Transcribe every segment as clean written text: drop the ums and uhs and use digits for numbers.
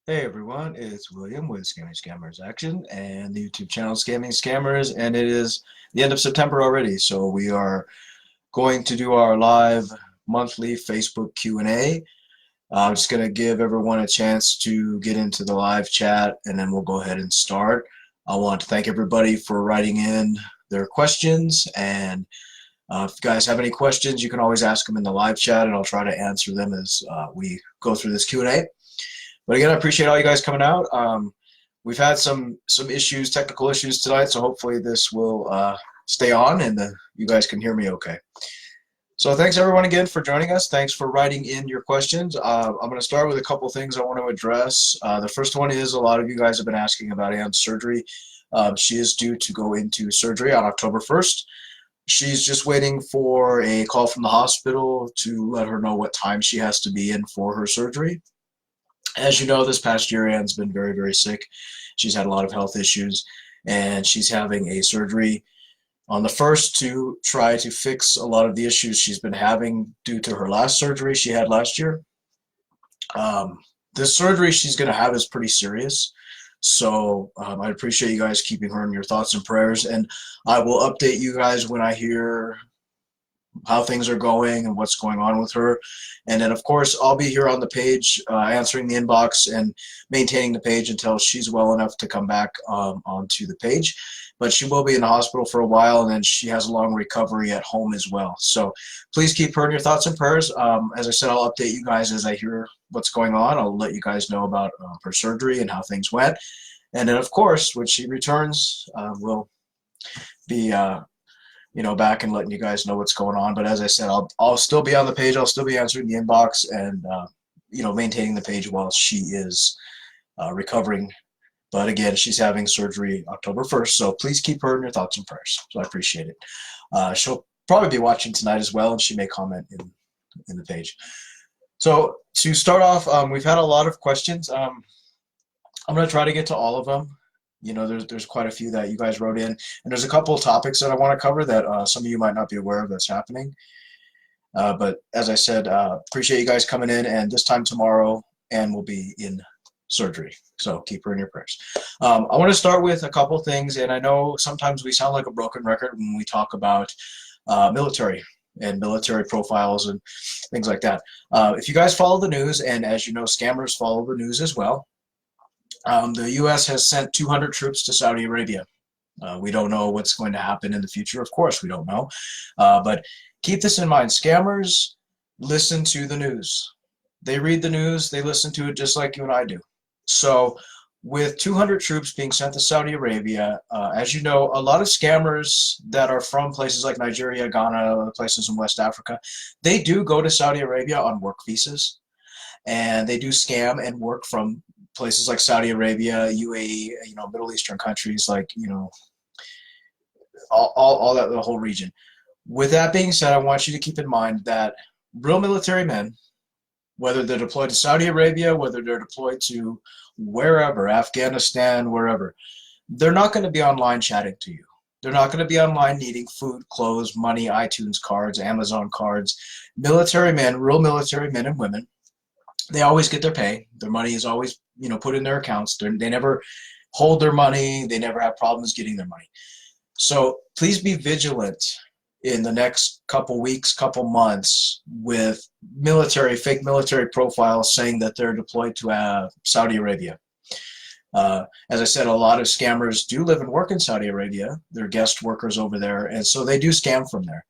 Hey everyone, it's William with Scamming Scammers Action and the YouTube channel Scamming Scammers, and it is the end of September already, so we are going to do our live monthly Facebook Q&A. I'm just going to give everyone a chance to get into the live chat, and then we'll go ahead and start. I want to thank everybody for writing in their questions, and if you guys have any questions, you can always ask them in the live chat, and I'll try to answer them as we go through this Q&A. But again, I appreciate all you guys coming out. We've had some issues, technical issues tonight, so hopefully this will stay on and you guys can hear me okay. So thanks everyone again for joining us. Thanks for writing in your questions. I'm going to start with a couple things I want to address. The first one is a lot of you guys have been asking about Anne's surgery. She is due to go into surgery on October 1st. She's just waiting for a call from the hospital to let her know what time she has to be in for her surgery. As you know, this past year, Anne's been very, very sick. She's had a lot of health issues, and she's having a surgery on the 1st to try to fix a lot of the issues she's been having due to her last surgery she had last year. This surgery she's going to have is pretty serious, so I appreciate you guys keeping her in your thoughts and prayers, and I will update you guys when I hear how things are going and what's going on with her. And then of course I'll be here on the page answering the inbox and maintaining the page until she's well enough to come back onto the page. But she will be in the hospital for a while, and then she has a long recovery at home as well. So please keep her in your thoughts and prayers. As I said, I'll update you guys as I hear what's going on. I'll let you guys know about her surgery and how things went. And then of course when she returns, we'll be back and letting you guys know what's going on. But as I said, I'll still be on the page. I'll still be answering the inbox and maintaining the page while she is recovering. But again, she's having surgery October 1st, so please keep her in your thoughts and prayers. So I appreciate it. She'll probably be watching tonight as well, and she may comment in the page. So to start off, we've had a lot of questions. I'm going to try to get to all of them. There's quite a few that you guys wrote in, and there's a couple of topics that I want to cover that some of you might not be aware of that's happening. But as I said, appreciate you guys coming in, and this time tomorrow Anne will be in surgery, so keep her in your prayers. I want to start with a couple things, and I know sometimes we sound like a broken record when we talk about military and military profiles and things like that. If you guys follow the news, and as you know, scammers follow the news as well, the U.S. has sent 200 troops to Saudi Arabia. We don't know what's going to happen in the future. Of course, we don't know. But keep this in mind. Scammers listen to the news. They read the news. They listen to it just like you and I do. So with 200 troops being sent to Saudi Arabia, as you know, a lot of scammers that are from places like Nigeria, Ghana, other places in West Africa, they do go to Saudi Arabia on work visas. And they do scam and work from places like Saudi Arabia, UAE, Middle Eastern countries, like, all that, the whole region. With that being said, I want you to keep in mind that real military men, whether they're deployed to Saudi Arabia, whether they're deployed to wherever, Afghanistan, wherever, they're not going to be online chatting to you. They're not going to be online needing food, clothes, money, iTunes cards, Amazon cards. Military men, real military men and women, they always get their pay. Their money is always, put in their accounts. They never hold their money. They never have problems getting their money. So please be vigilant in the next couple weeks, couple months with fake military profiles saying that they're deployed to Saudi Arabia. As I said, a lot of scammers do live and work in Saudi Arabia. They're guest workers over there, and so they do scam from there.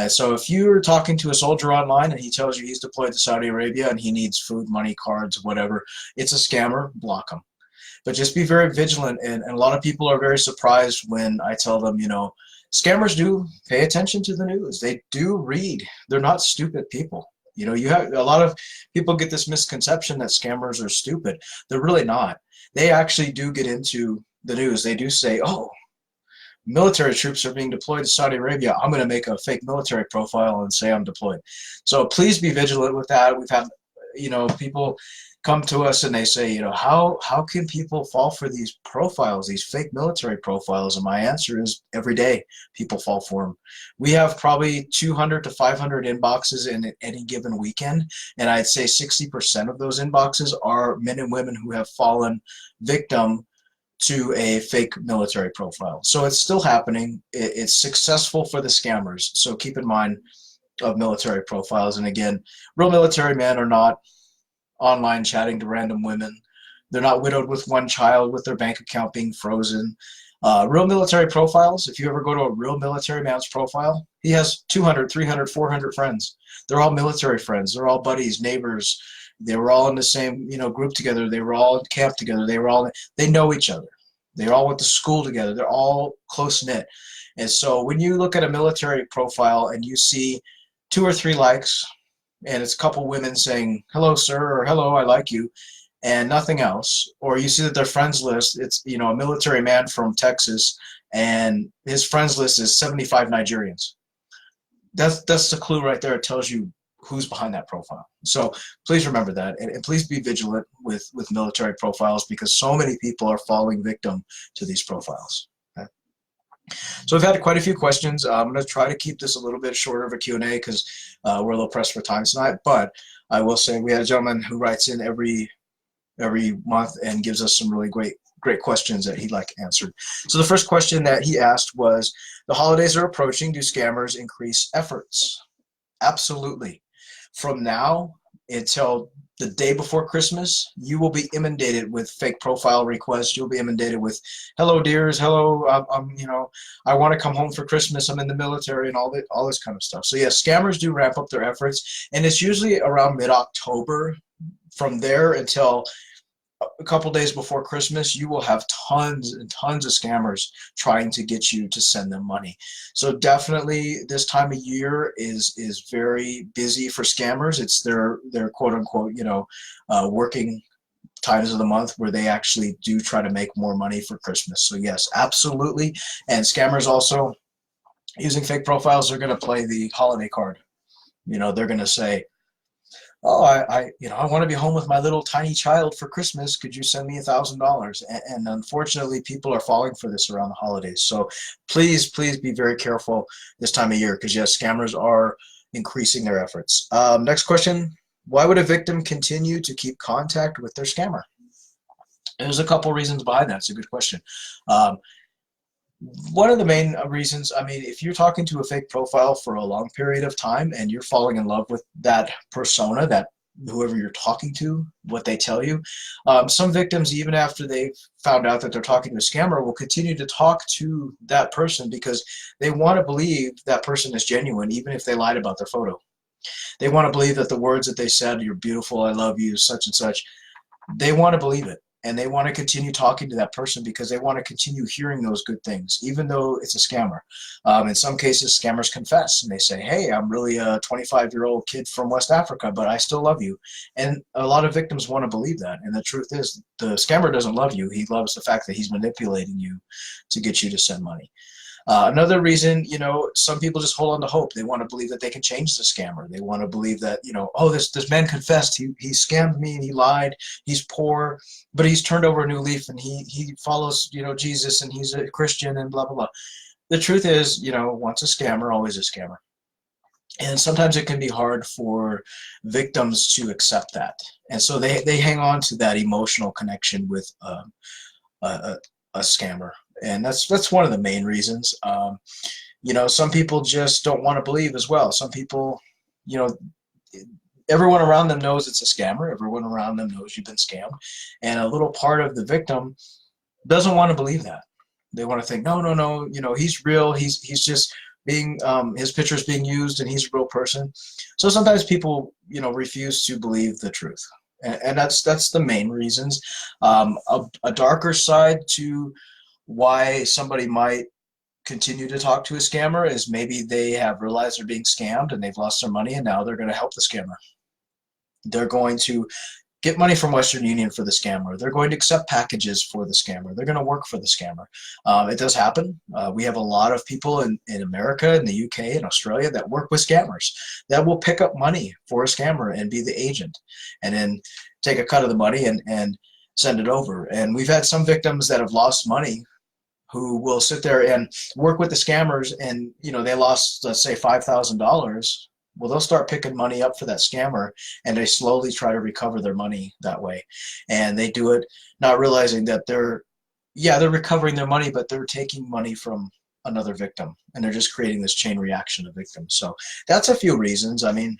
So if you're talking to a soldier online and he tells you he's deployed to Saudi Arabia and he needs food, money, cards, whatever, it's a scammer, block him. But just be very vigilant, and a lot of people are very surprised when I tell them, scammers do pay attention to the news. They do read. They're not stupid people. You have a lot of people get this misconception that scammers are stupid. They're really not. They actually do get into the news. They do say, oh, military troops are being deployed to Saudi Arabia. I'm going to make a fake military profile and say I'm deployed. So please be vigilant with that. We've had, people come to us and they say, how can people fall for these profiles, these fake military profiles? And my answer is every day people fall for them. We have probably 200 to 500 inboxes in any given weekend, and I'd say 60% of those inboxes are men and women who have fallen victim to a fake military profile. So it's still happening. It's successful for the scammers. So keep in mind of military profiles. And again, real military men are not online chatting to random women. They're not widowed with one child with their bank account being frozen. Real military profiles, if you ever go to a real military man's profile, he has 200, 300, 400 friends. They're all military friends. They're all buddies, neighbors. They were all in the same, group together. They were all in camp together. They know each other. They all went to school together. They're all close knit. And so when you look at a military profile and you see 2 or 3 likes, and it's a couple women saying, hello, sir, or hello, I like you, and nothing else, or you see that their friends list, it's, a military man from Texas, and his friends list is 75 Nigerians. That's the clue right there. It tells you who's behind that profile. So please remember that, and please be vigilant with military profiles, because so many people are falling victim to these profiles. Okay? So we've had quite a few questions. I'm going to try to keep this a little bit shorter of a Q&A because we're a little pressed for time tonight, but I will say we had a gentleman who writes in every month and gives us some really great questions that he'd like answered. So the first question that he asked was, the holidays are approaching. Do scammers increase efforts? Absolutely. From now until the day before Christmas, you will be inundated with fake profile requests. You'll be inundated with, hello, dears. Hello, I want to come home for Christmas. I'm in the military, and all this kind of stuff. So yes, scammers do ramp up their efforts, and it's usually around mid-October. From there until a couple days before Christmas, you will have tons and tons of scammers trying to get you to send them money. So definitely this time of year is very busy for scammers. It's their quote unquote, working times of the month where they actually do try to make more money for Christmas. So yes, absolutely. And scammers also, using fake profiles, are going to play the holiday card. They're going to say, oh, I want to be home with my little tiny child for Christmas. Could you send me $1,000? And unfortunately, people are falling for this around the holidays. So please be very careful this time of year, because yes, scammers are increasing their efforts. Next question: why would a victim continue to keep contact with their scammer? And there's a couple reasons behind that. It's a good question. One of the main reasons, if you're talking to a fake profile for a long period of time and you're falling in love with that persona, that whoever you're talking to, what they tell you, some victims, even after they've found out that they're talking to a scammer, will continue to talk to that person because they want to believe that person is genuine, even if they lied about their photo. They want to believe that the words that they said, you're beautiful, I love you, such and such, they want to believe it. And they want to continue talking to that person because they want to continue hearing those good things, even though it's a scammer. In some cases, scammers confess and they say, hey, I'm really a 25-year-old kid from West Africa, but I still love you. And a lot of victims want to believe that. And the truth is, the scammer doesn't love you. He loves the fact that he's manipulating you to get you to send money. Another reason, some people just hold on to hope. They want to believe that they can change the scammer. They want to believe that, oh, this man confessed. He scammed me and he lied. He's poor, but he's turned over a new leaf and he follows, Jesus, and he's a Christian and blah, blah, blah. The truth is, once a scammer, always a scammer. And sometimes it can be hard for victims to accept that. And so they hang on to that emotional connection with a scammer. And that's one of the main reasons. Some people just don't want to believe as well. Some people, everyone around them knows it's a scammer. Everyone around them knows you've been scammed. And a little part of the victim doesn't want to believe that. They want to think, no, he's real. He's just being, his picture's being used and he's a real person. So sometimes people, refuse to believe the truth. And that's the main reasons. A darker side to why somebody might continue to talk to a scammer is maybe they have realized they're being scammed and they've lost their money, and now they're going to help the scammer. They're going to get money from Western Union for the scammer. They're going to accept packages for the scammer. They're going to work for the scammer. It does happen. We have a lot of people in America, in the UK, and Australia that work with scammers that will pick up money for a scammer and be the agent. And then take a cut of the money and send it over. And we've had some victims that have lost money who will sit there and work with the scammers, and they lost, let's say, $5,000. Well, they'll start picking money up for that scammer, and they slowly try to recover their money that way. And they do it not realizing that they're recovering their money, but they're taking money from another victim, and they're just creating this chain reaction of victims. So that's a few reasons. I mean,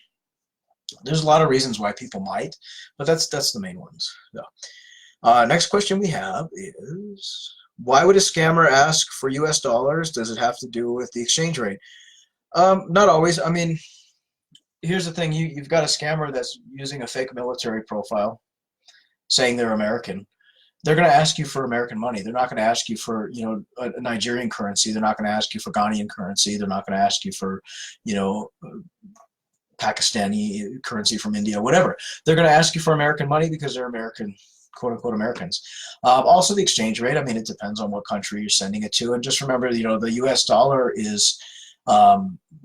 there's a lot of reasons why people might, but that's the main ones. So, next question we have is, why would a scammer ask for US dollars? Does it have to do with the exchange rate? Not always. I mean, here's the thing. You've got a scammer that's using a fake military profile saying they're American. They're going to ask you for American money. They're not going to ask you for, a Nigerian currency. They're not going to ask you for Ghanaian currency. They're not going to ask you for, Pakistani currency from India, whatever. They're going to ask you for American money because they're American, quote unquote Americans. Also the exchange rate, I mean, it depends on what country you're sending it to. And just remember, the US dollar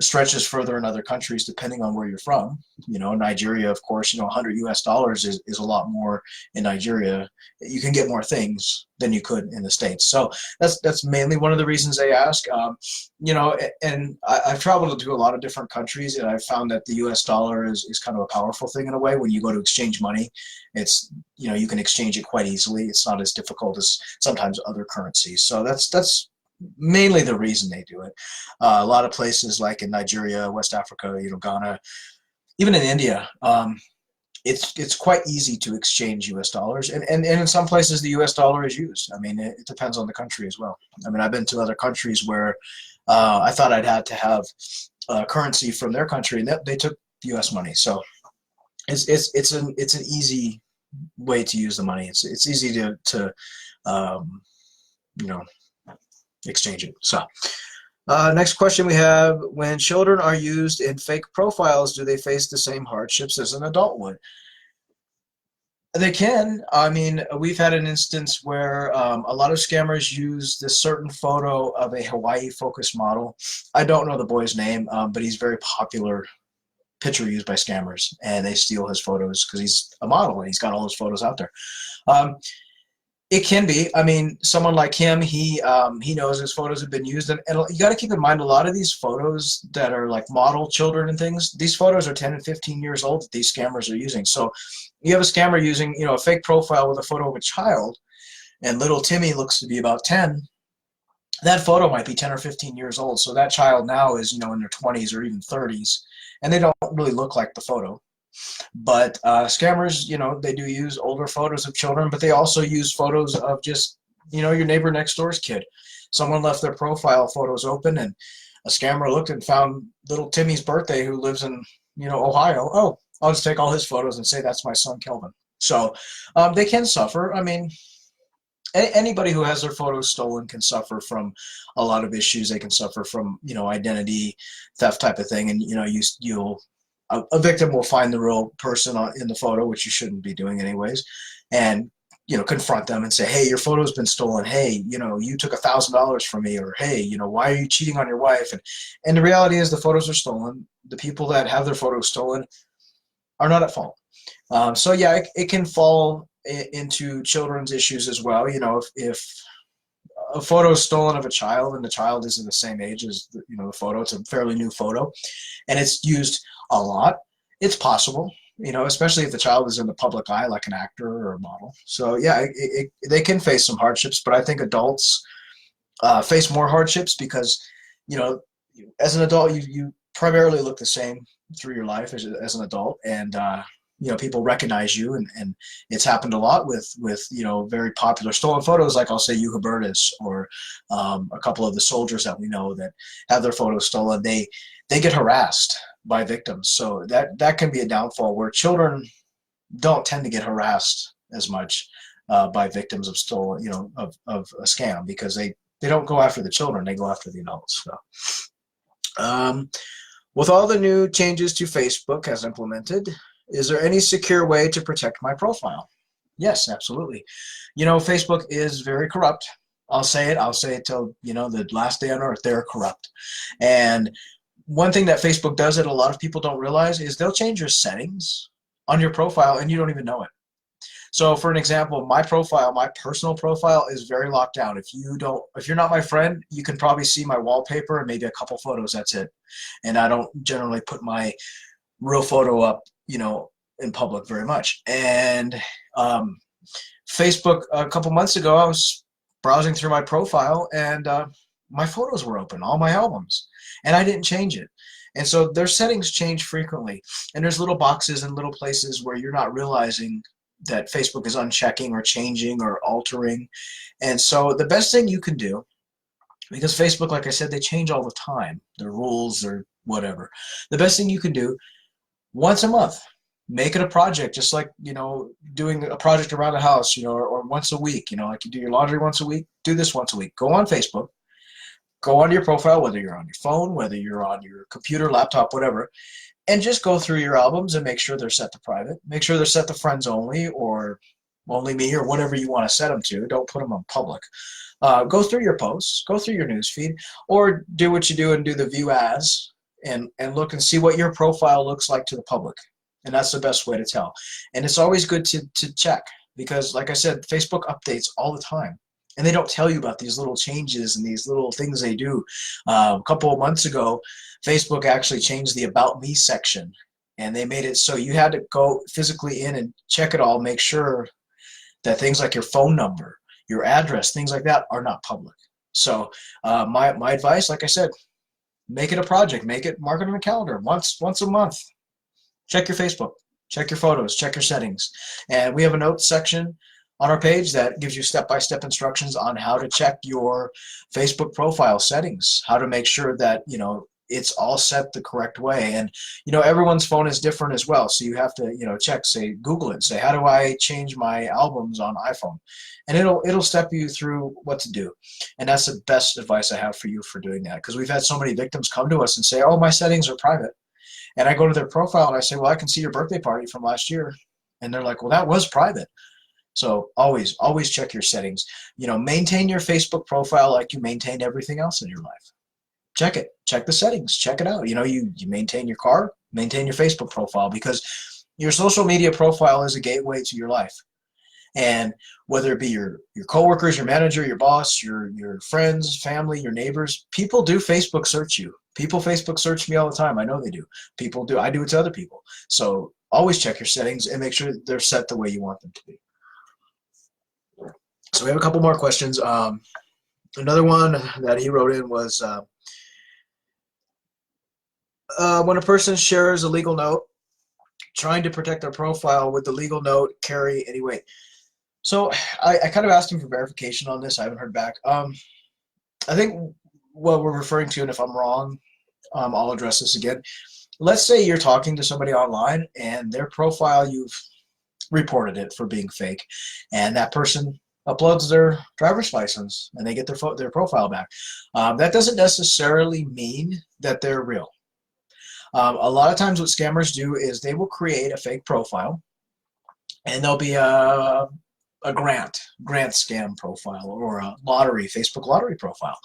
stretches further in other countries depending on where you're from. Nigeria, of course, $100 is a lot more in Nigeria. You can get more things than you could in the States. So that's mainly one of the reasons they ask. And I've traveled to a lot of different countries, and I've found that the US dollar is kind of a powerful thing in a way. When you go to exchange money, it's, you can exchange it quite easily. It's not as difficult as sometimes other currencies. So that's mainly the reason they do it. A lot of places like in Nigeria, West Africa, Ghana, even in India, it's quite easy to exchange US dollars. And in some places, the US dollar is used. I mean, it depends on the country as well. I mean, I've been to other countries where I thought I'd had to have currency from their country, and they took US money. So it's an easy way to use the money. It's easy to exchange it. So next question we have, when children are used in fake profiles, do they face the same hardships as an adult would? They can. I mean, we've had an instance where a lot of scammers use this certain photo of a Hawaii focused model. I don't know the boy's name, but he's a very popular picture used by scammers, and they steal his photos because he's a model and he's got all his photos out there. It can be. I mean, someone like him, he knows his photos have been used, and you got to keep in mind, a lot of these photos that are like model children and things, these photos are 10 and 15 years old that these scammers are using. So you have a scammer using, a fake profile with a photo of a child, and little Timmy looks to be about 10. That photo might be 10 or 15 years old. So that child now is, in their 20s or even 30s, and they don't really look like the photo. But scammers, they do use older photos of children, but they also use photos of just, your neighbor next door's kid. Someone left their profile photos open, and a scammer looked and found little Timmy's birthday, who lives in, Ohio. Oh, I'll just take all his photos and say that's my son, Kelvin. So they can suffer. I mean, anybody who has their photos stolen can suffer from a lot of issues. They can suffer from, identity theft type of thing. And, a victim will find the real person in the photo, which you shouldn't be doing anyways, and confront them and say, hey, your photo's been stolen. Hey, you took $1,000 from me, or hey, why are you cheating on your wife? And the reality is the photos are stolen. The people that have their photos stolen are not at fault. So yeah, it can fall into children's issues as well. If a photo is stolen of a child and the child isn't the same age as the photo, it's a fairly new photo, and it's used a lot, it's possible, especially if the child is in the public eye, like an actor or a model. So yeah, they can face some hardships, but I think adults face more hardships because, as an adult, you primarily look the same through your life as an adult, and people recognize you, and it's happened a lot with very popular stolen photos, like I'll say Yuha Bertis, or a couple of the soldiers that we know that have their photos stolen. They get harassed by victims, so that can be a downfall, where children don't tend to get harassed as much by victims of stolen, of a scam, because they don't go after the children, they go after the adults. So with all the new changes to Facebook has implemented, is there any secure way to protect my profile? Yes, absolutely. Facebook is very corrupt. I'll say it till, the last day on earth. They're corrupt. And one thing that Facebook does that a lot of people don't realize is they'll change your settings on your profile and you don't even know it. So for an example, my profile, my personal profile is very locked down. If you're not my friend, you can probably see my wallpaper and maybe a couple photos, that's it. And I don't generally put my real photo up, in public very much. And Facebook, a couple months ago, I was browsing through my profile and my photos were open, all my albums, and I didn't change it. And so their settings change frequently, and there's little boxes and little places where you're not realizing that Facebook is unchecking or changing or altering. And so the best thing you can do, because Facebook, like I said, they change all the time, their rules or whatever. The best thing you can do, once a month, make it a project, just like, doing a project around the house, or once a week, like you do your laundry once a week, do this once a week. Go on Facebook, go onto your profile, whether you're on your phone, whether you're on your computer, laptop, whatever, and just go through your albums and make sure they're set to private. Make sure they're set to friends only or only me or whatever you want to set them to. Don't put them on public. Go through your posts, go through your newsfeed, or do what you do and do the view as and look and see what your profile looks like to the public. And that's the best way to tell. And it's always good to check because, like I said, Facebook updates all the time. And they don't tell you about these little changes and these little things they do. A couple of months ago, Facebook actually changed the About Me section. And they made it so you had to go physically in and check it all, make sure that things like your phone number, your address, things like that are not public. So my advice, like I said, make it a project. Mark it on a calendar once a month. Check your Facebook, check your photos, check your settings. And we have a notes section on our page that gives you step-by-step instructions on how to check your Facebook profile settings, how to make sure that, it's all set the correct way. And, everyone's phone is different as well. So you have to, check, say, Google it, say, how do I change my albums on iPhone? And it'll step you through what to do. And that's the best advice I have for you for doing that. Because we've had so many victims come to us and say, oh, my settings are private. And I go to their profile and I say, well, I can see your birthday party from last year. And they're like, well, that was private. So always check your settings. Maintain your Facebook profile like you maintain everything else in your life. Check it. Check the settings. Check it out. You maintain your car, maintain your Facebook profile, because your social media profile is a gateway to your life. And whether it be your coworkers, your manager, your boss, your friends, family, your neighbors, people do Facebook search you. People Facebook search me all the time. I know they do. People do. I do it to other people. So always check your settings and make sure they're set the way you want them to be. So we have a couple more questions. Another one that he wrote in was when a person shares a legal note, trying to protect their profile, would the legal note carry any weight? So I kind of asked him for verification on this. I haven't heard back. I think what we're referring to, and if I'm wrong, I'll address this again. Let's say you're talking to somebody online and their profile, you've reported it for being fake, and that person uploads their driver's license and they get their profile back. That doesn't necessarily mean that they're real. A lot of times what scammers do is they will create a fake profile, and there'll be a grant scam profile or a Facebook lottery profile.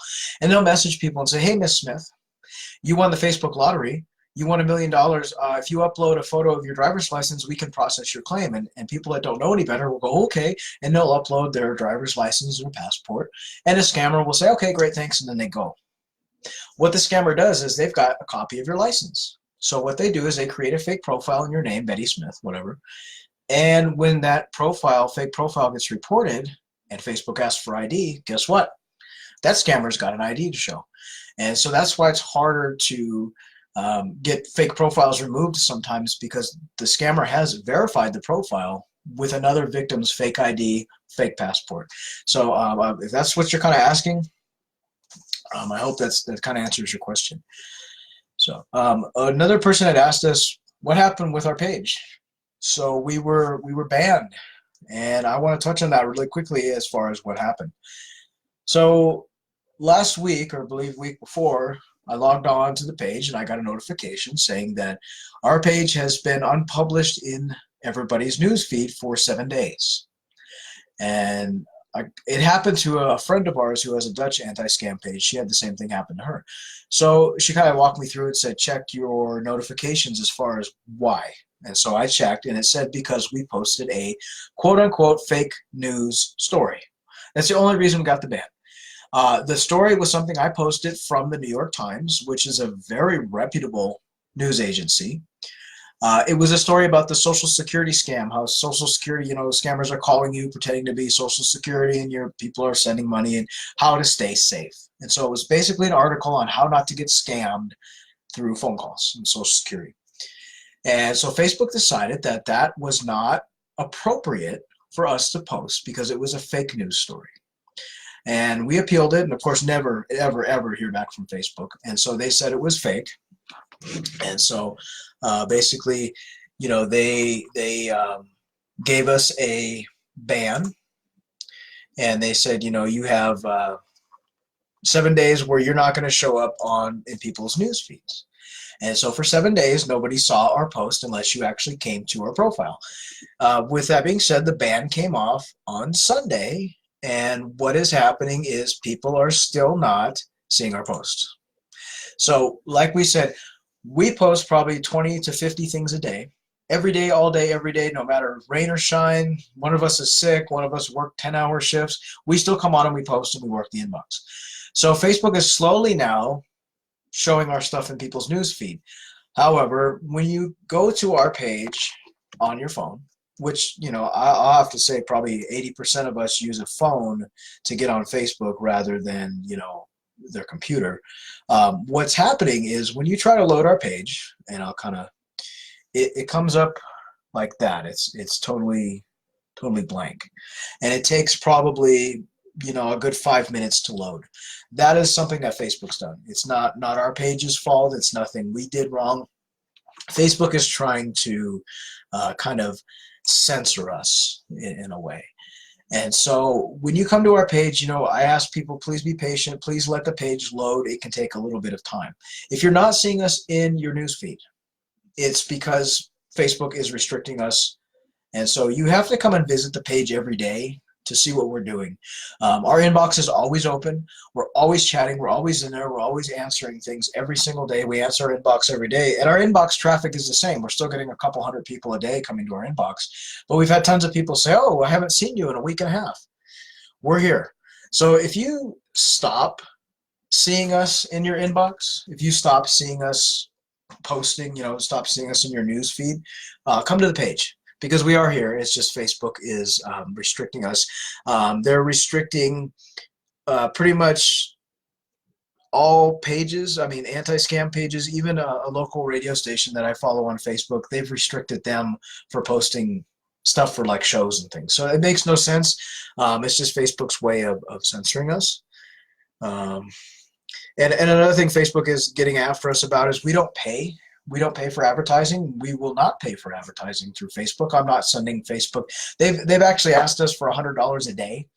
And they'll message people and say, hey, Miss Smith, you won the Facebook lottery. You won $1 million. If you upload a photo of your driver's license, we can process your claim. And people that don't know any better will go, okay, and they'll upload their driver's license or passport. And a scammer will say, okay, great, thanks, and then they go. What the scammer does is they've got a copy of your license. So what they do is they create a fake profile in your name, Betty Smith, whatever. And when that fake profile gets reported and Facebook asks for ID, guess what? That scammer's got an ID to show. And so that's why it's harder to get fake profiles removed sometimes, because the scammer has verified the profile with another victim's fake ID, fake passport. So if that's what you're kind of asking, I hope that kind of answers your question. So another person had asked us what happened with our page. So we were banned, and I want to touch on that really quickly as far as what happened. So last week, or I believe week before, I logged on to the page and I got a notification saying that our page has been unpublished in everybody's newsfeed for 7 days. And it happened to a friend of ours who has a Dutch anti-scam page. She had the same thing happen to her. So she kind of walked me through it and said, check your notifications as far as why. And so I checked, and it said because we posted a quote-unquote fake news story. That's the only reason we got the ban. The story was something I posted from the New York Times, which is a very reputable news agency. It was a story about the Social Security scam, how Social Security, scammers are calling you pretending to be Social Security, and your people are sending money, and how to stay safe. And so it was basically an article on how not to get scammed through phone calls and Social Security. And so Facebook decided that that was not appropriate for us to post because it was a fake news story. And we appealed it, and of course never, ever, ever hear back from Facebook. And so they said it was fake. And so basically, they gave us a ban, and they said, you have 7 days where you're not going to show up in people's news feeds. And so for 7 days, nobody saw our post unless you actually came to our profile. With that being said, the ban came off on Sunday, and what is happening is people are still not seeing our posts. So like we said, we post probably 20 to 50 things a day, every day, all day, every day, no matter rain or shine. One of us is sick, one of us work 10-hour shifts. We still come on and we post and we work the inbox. So Facebook is slowly now showing our stuff in people's news feed. However, when you go to our page on your phone, which, I'll have to say probably 80% of us use a phone to get on Facebook rather than, their computer. What's happening is when you try to load our page, and I'll kind of, it comes up like that. It's totally blank. And it takes probably, a good 5 minutes to load. That is something that Facebook's done. It's not our page's fault. It's nothing we did wrong. Facebook is trying to kind of censor us in a way. And so when you come to our page, I ask people, please be patient. Please let the page load. It can take a little bit of time. If you're not seeing us in your newsfeed, it's because Facebook is restricting us. And so you have to come and visit the page every day to see what we're doing. Our inbox is always open. We're always chatting. We're always in there. We're always answering things every single day. We answer our inbox every day. And our inbox traffic is the same. We're still getting a couple hundred people a day coming to our inbox. But we've had tons of people say, oh, I haven't seen you in a week and a half. We're here. So if you stop seeing us in your inbox, if you stop seeing us posting, stop seeing us in your news feed, come to the page. Because we are here. It's just Facebook is restricting us. They're restricting pretty much all pages. I mean, anti-scam pages, even a local radio station that I follow on Facebook, they've restricted them for posting stuff for like shows and things. So it makes no sense. It's just Facebook's way of censoring us. And another thing Facebook is getting after us about is we don't pay. We don't pay for advertising. We will not pay for advertising through Facebook. I'm not sending Facebook. They've actually asked us for $100 a day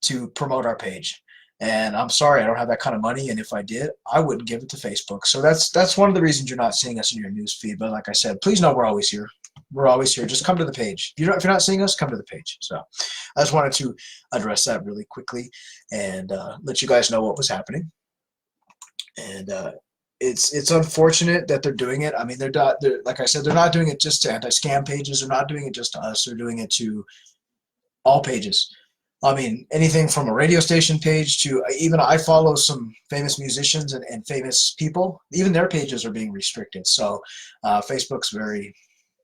to promote our page. And I'm sorry, I don't have that kind of money. And if I did, I wouldn't give it to Facebook. So that's one of the reasons you're not seeing us in your news feed. But like I said, please know we're always here. We're always here. Just come to the page. If you're not seeing us, come to the page. So I just wanted to address that really quickly and let you guys know what was happening. And it's unfortunate that they're doing it. I mean, they're like I said, they're not doing it just to anti-scam pages. They're not doing it just to us. They're doing it to all pages. I mean, anything from a radio station page to even I follow some famous musicians and famous people. Even their pages are being restricted. So Facebook's very,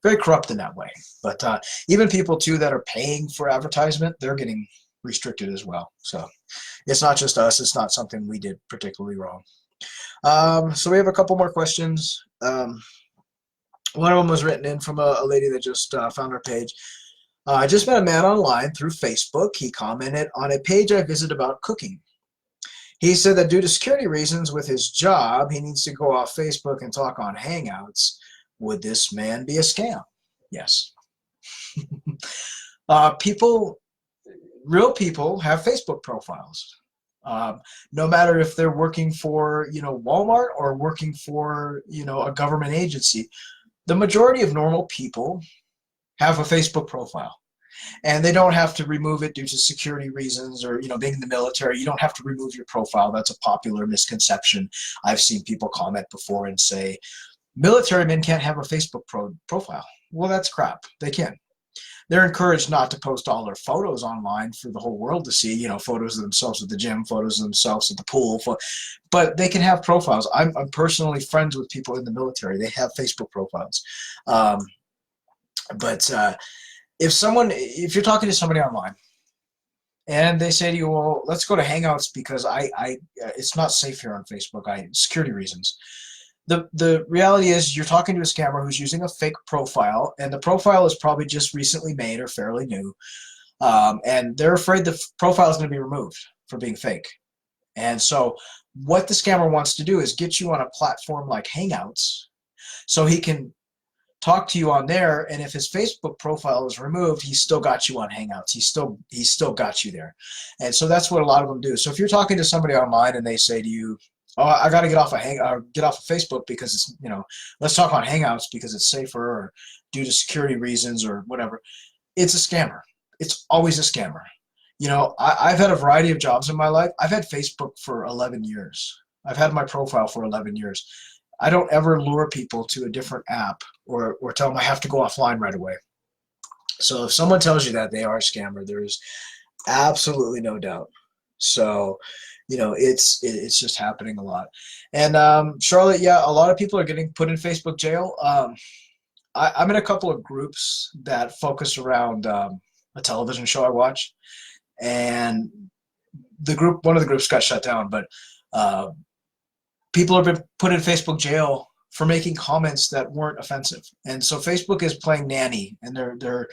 very corrupt in that way. But even people too that are paying for advertisement, they're getting restricted as well. So it's not just us. It's not something we did particularly wrong. So we have a couple more questions. One of them was written in from a lady that just found our page. I just met a man online through Facebook. He commented on a page I visit about cooking. He said that due to security reasons with his job, he needs to go off Facebook and talk on Hangouts. Would this man be a scam? Yes. Real people have Facebook profiles. No matter if they're working for, Walmart or working for, a government agency, the majority of normal people have a Facebook profile. And they don't have to remove it due to security reasons or, being in the military. You don't have to remove your profile. That's a popular misconception. I've seen people comment before and say, Military men can't have a Facebook profile. Well, that's crap. They can. They're encouraged not to post all their photos online for the whole world to see, you know, photos of themselves at the gym, photos of themselves at the pool, but they can have profiles. I'm personally friends with people in the military. They have Facebook profiles. Um, but if you're talking to somebody online and they say to you, well, let's go to Hangouts because it's not safe here on Facebook, security reasons. The reality is you're talking to a scammer who's using a fake profile, and the profile is probably just recently made or fairly new, and they're afraid the profile is going to be removed for being fake. And so what the scammer wants to do is get you on a platform like Hangouts so he can talk to you on there, and if his Facebook profile is removed, he's still got you on Hangouts. He's still got you there. And so that's what a lot of them do. So if you're talking to somebody online and they say to you, oh, I got to get off of Facebook because it's, you know, let's talk on Hangouts because it's safer or due to security reasons or whatever. It's a scammer. It's always a scammer. You know, I've had a variety of jobs in my life. I've had Facebook for 11 years. I've had my profile for 11 years. I don't ever lure people to a different app or tell them I have to go offline right away. So if someone tells you that, they are a scammer. There's absolutely no doubt. So, you know, it's just happening a lot. And Charlotte, yeah, a lot of people are getting put in Facebook jail. I'm in a couple of groups that focus around a television show I watch, and one of the groups got shut down, but people have been put in Facebook jail for making comments that weren't offensive. And so Facebook is playing nanny, and they're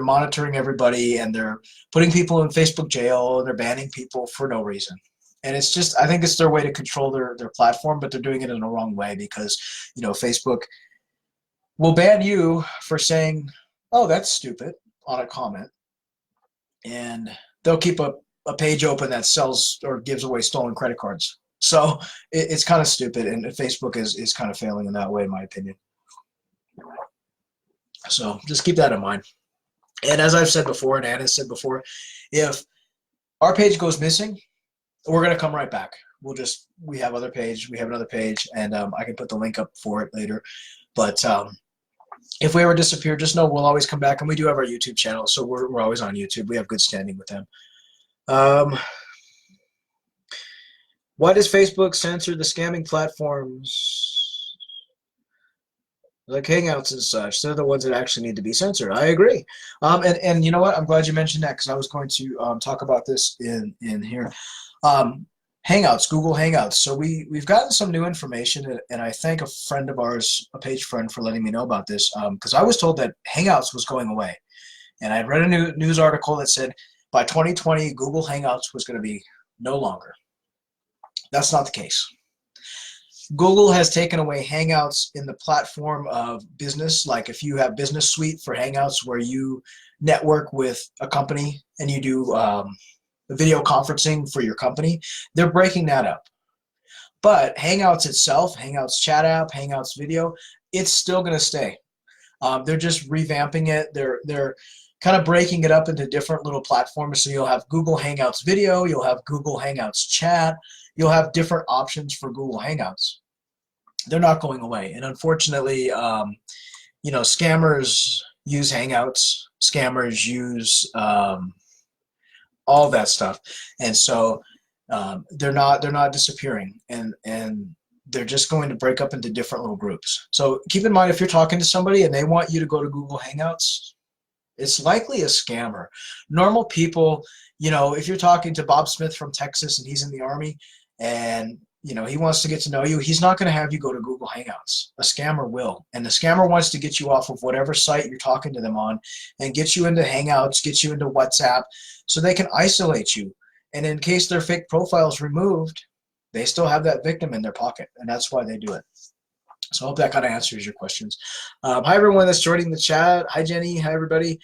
monitoring everybody, and they're putting people in Facebook jail, and they're banning people for no reason. And it's just, I think it's their way to control their platform, but they're doing it in the wrong way because, you know, Facebook will ban you for saying, oh, that's stupid on a comment. And they'll keep a page open that sells or gives away stolen credit cards. So it's kind of stupid, and Facebook is kind of failing in that way, in my opinion. So just keep that in mind. And as I've said before, and Anna said before, if our page goes missing, we're going to come right back. We have another page, and I can put the link up for it later. But if we ever disappear, just know we'll always come back, and we do have our YouTube channel, so we're always on YouTube. We have good standing with them. Why does Facebook censor the scamming platforms like Hangouts and such? They're the ones that actually need to be censored. I agree. And you know what? I'm glad you mentioned that because I was going to talk about this in here. Hangouts, Google Hangouts. So we've gotten some new information, and I thank a friend of ours, a page friend, for letting me know about this because I was told that Hangouts was going away. And I read a news article that said by 2020, Google Hangouts was going to be no longer. That's not the case. Google has taken away Hangouts in the platform of business. Like if you have Business Suite for Hangouts where you network with a company and you do video conferencing for your company, they're breaking that up. But Hangouts itself, Hangouts chat app, Hangouts video, it's still going to stay. They're just revamping it. They're kind of breaking it up into different little platforms. So you'll have Google Hangouts video, you'll have Google Hangouts chat, you'll have different options for Google Hangouts. They're not going away. And unfortunately, you know, scammers use Hangouts, scammers use all that stuff. And so they're not disappearing, and they're just going to break up into different little groups. So keep in mind, if you're talking to somebody and they want you to go to Google Hangouts, it's likely a scammer. Normal people, you know, if you're talking to Bob Smith from Texas and he's in the Army and, you know, he wants to get to know you, he's not going to have you go to Google Hangouts. A scammer will. And the scammer wants to get you off of whatever site you're talking to them on and get you into Hangouts, get you into WhatsApp so they can isolate you. And in case their fake profile is removed, they still have that victim in their pocket. And that's why they do it. So I hope that kind of answers your questions. Hi, everyone that's joining the chat. Hi, Jenny. Hi, everybody.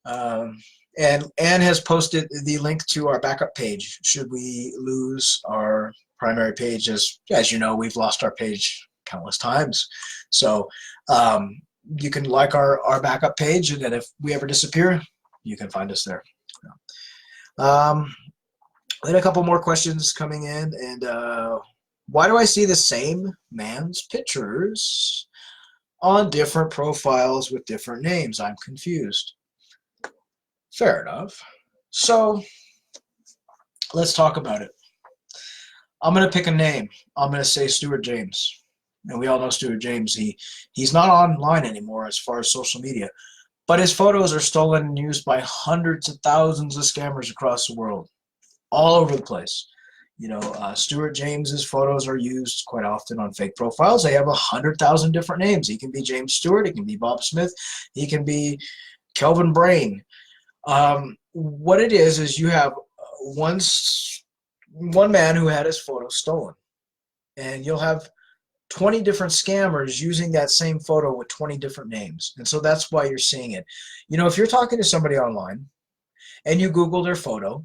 And Anne has posted the link to our backup page should we lose our primary page. As you know, we've lost our page countless times. So you can like our backup page, and then if we ever disappear, you can find us there. We had a couple more questions coming in, and why do I see the same man's pictures on different profiles with different names. I'm confused. Fair enough. So let's talk about it. I'm going to pick a name. I'm going to say Stuart James. And we all know Stuart James. He's not online anymore as far as social media. But his photos are stolen and used by hundreds of thousands of scammers across the world, all over the place. You know, Stuart James's photos are used quite often on fake profiles. They have 100,000 different names. He can be James Stewart. He can be Bob Smith. He can be Kelvin Brain. What it is you have one man who had his photo stolen, and you'll have 20 different scammers using that same photo with 20 different names. And so that's why you're seeing it. You know, if you're talking to somebody online and you Google their photo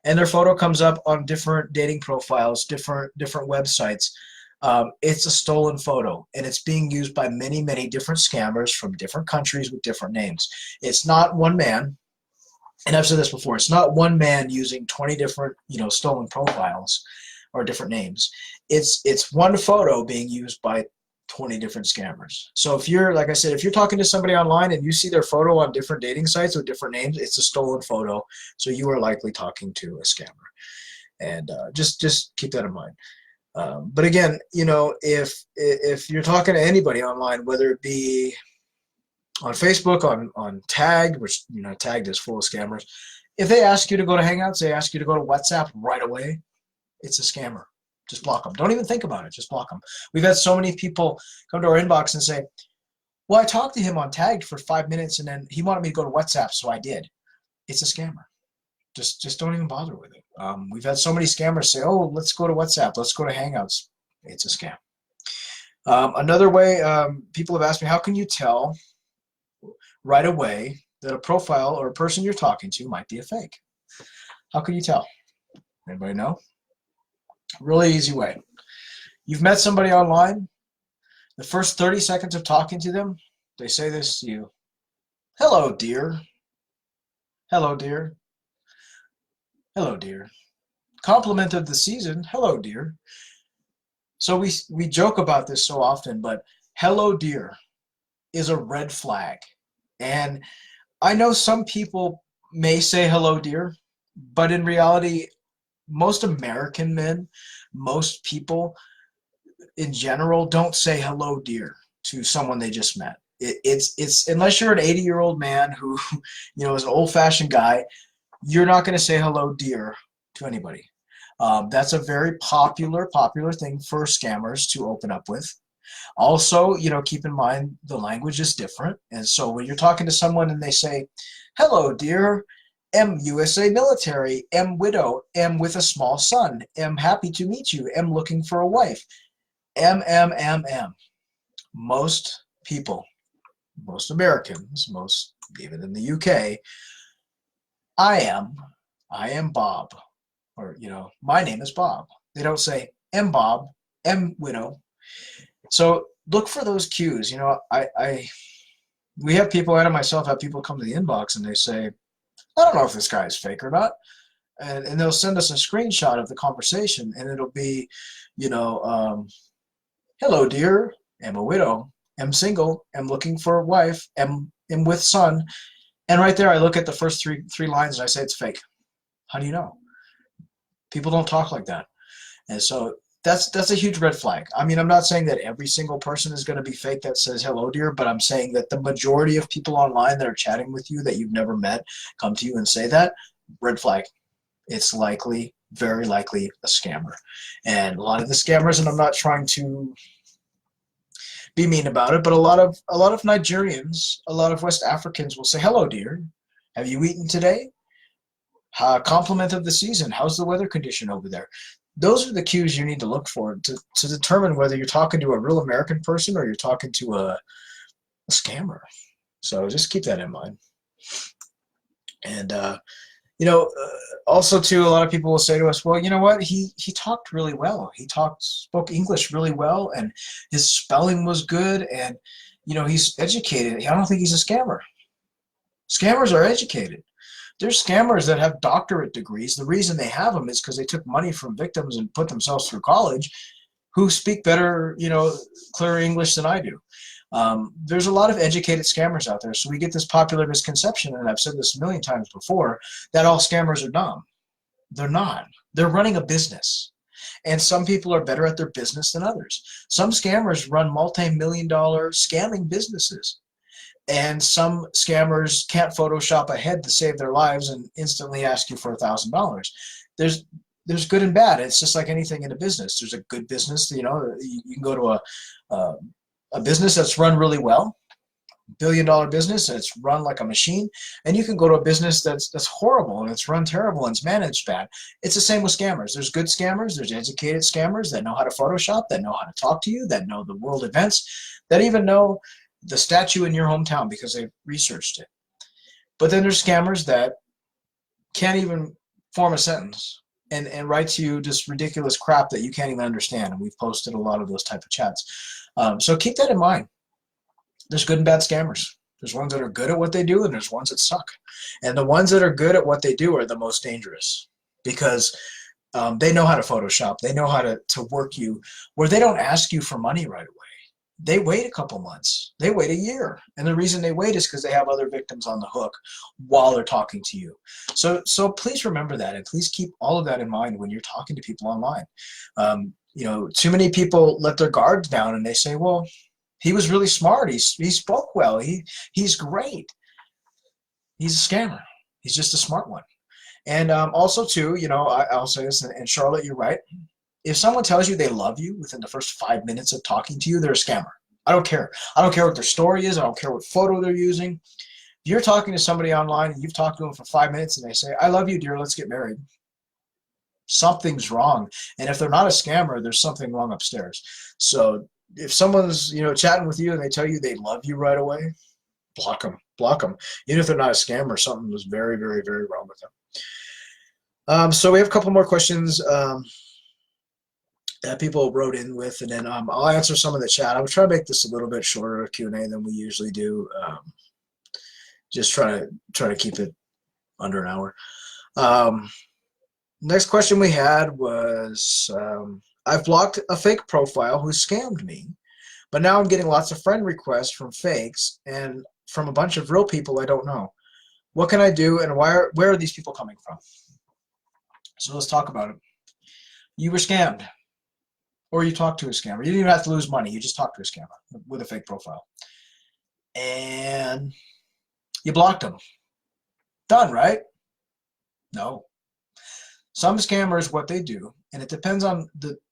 and their photo comes up on different dating profiles, different websites, it's a stolen photo, and it's being used by many, many different scammers from different countries with different names. It's not one man. And I've said this before, it's not one man using 20 different, stolen profiles or different names. It's one photo being used by 20 different scammers. So if you're, like I said, if you're talking to somebody online and you see their photo on different dating sites with different names, it's a stolen photo. So you are likely talking to a scammer. And just keep that in mind. But again, if you're talking to anybody online, whether it be on Facebook, on Tagged, which, Tagged is full of scammers. If they ask you to go to Hangouts, they ask you to go to WhatsApp right away, it's a scammer. Just block them. Don't even think about it. Just block them. We've had so many people come to our inbox and say, well, I talked to him on Tagged for 5 minutes, and then he wanted me to go to WhatsApp, so I did. It's a scammer. Just don't even bother with it. We've had so many scammers say, oh, let's go to WhatsApp. Let's go to Hangouts. It's a scam. Another way, people have asked me, how can you tell right away that a profile or a person you're talking to might be a fake? How can you tell? Anybody know? Really easy way. You've met somebody online. The first 30 seconds of talking to them, they say this to you. Hello, dear. Hello, dear. Hello, dear. Compliment of the season. Hello, dear. So we joke about this so often, but hello, dear is a red flag. And I know some people may say hello, dear, but in reality, most American men, most people in general don't say hello, dear to someone they just met. It's unless you're an 80-year-old man who, is an old-fashioned guy, you're not going to say hello, dear to anybody. That's a very popular thing for scammers to open up with. Also, keep in mind the language is different. And so when you're talking to someone and they say, hello, dear, am USA military, am widow, am with a small son, am happy to meet you, am looking for a wife, M. Most people, most Americans, most even in the UK, I am Bob, or, my name is Bob. They don't say, am Bob, am widow. So look for those cues. We have people, and myself have people come to the inbox and they say, I don't know if this guy is fake or not. And they'll send us a screenshot of the conversation, and it'll be, hello, dear, am a widow, am single, am looking for a wife, am with son. And right there, I look at the first three lines and I say it's fake. How do you know? People don't talk like that. And so that's a huge red flag. I mean, I'm not saying that every single person is going to be fake that says hello, dear, but I'm saying that the majority of people online that are chatting with you that you've never met come to you and say that, red flag. It's likely, very likely, a scammer. And a lot of the scammers, and I'm not trying to be mean about it, but a lot of Nigerians, a lot of West Africans will say, hello, dear, have you eaten today? Compliment of the season, how's the weather condition over there? Those are the cues you need to look for to determine whether you're talking to a real American person or you're talking to a scammer. So just keep that in mind. And, also too, a lot of people will say to us, well, you know what? He talked really well. He spoke English really well, and his spelling was good, and, he's educated. I don't think he's a scammer. Scammers are educated. There's scammers that have doctorate degrees. The reason they have them is because they took money from victims and put themselves through college, who speak better, clearer English than I do. There's a lot of educated scammers out there. So we get this popular misconception, and I've said this a million times before, that all scammers are dumb. They're not. They're running a business. And some people are better at their business than others. Some scammers run multi-million-dollar scamming businesses. And some scammers can't Photoshop ahead to save their lives and instantly ask you for $1,000. There's good and bad. It's just like anything in a business. There's a good business, you know, you can go to a business that's run really well, billion-dollar business that's run like a machine, and you can go to a business that's horrible and it's run terrible and it's managed bad. It's the same with scammers. There's good scammers, there's educated scammers that know how to Photoshop, that know how to talk to you, that know the world events, that even know the statue in your hometown because they've researched it. But then there's scammers that can't even form a sentence and write to you just ridiculous crap that you can't even understand. And we've posted a lot of those type of chats. So keep that in mind. There's good and bad scammers. There's ones that are good at what they do, and there's ones that suck. And the ones that are good at what they do are the most dangerous because they know how to Photoshop. They know how to work you where they don't ask you for money right away. They wait a couple months. They wait a year. And the reason they wait is because they have other victims on the hook while they're talking to you. So please remember that, and please keep all of that in mind when you're talking to people online. You know, too many people let their guards down and they say, well, he was really smart. He spoke well. He's great. He's a scammer. He's just a smart one. And also, too, you know, I'll say this, and Charlotte, you're right. If someone tells you they love you within the first 5 minutes of talking to you, they're a scammer. I don't care. I don't care what their story is. I don't care what photo they're using. If you're talking to somebody online and you've talked to them for 5 minutes and they say, I love you, dear, let's get married, something's wrong. And if they're not a scammer, there's something wrong upstairs. So if someone's, you know, chatting with you and they tell you they love you right away, block them. Block them. Even if they're not a scammer, something was very, very, very wrong with them. So we have a couple more questions that people wrote in with, and then I'll answer some of the chat. I would try to make this a little bit shorter Q&A than we usually do. Just try to keep it under an hour. Next question we had was, I've blocked a fake profile who scammed me, but now I'm getting lots of friend requests from fakes and from a bunch of real people I don't know. What can I do, and where are these people coming from? So let's talk about it. You were scammed. Or you talked to a scammer. You didn't even have to lose money. You just talked to a scammer with a fake profile. And you blocked them. Done, right? No. Some scammers, what they do, and it depends on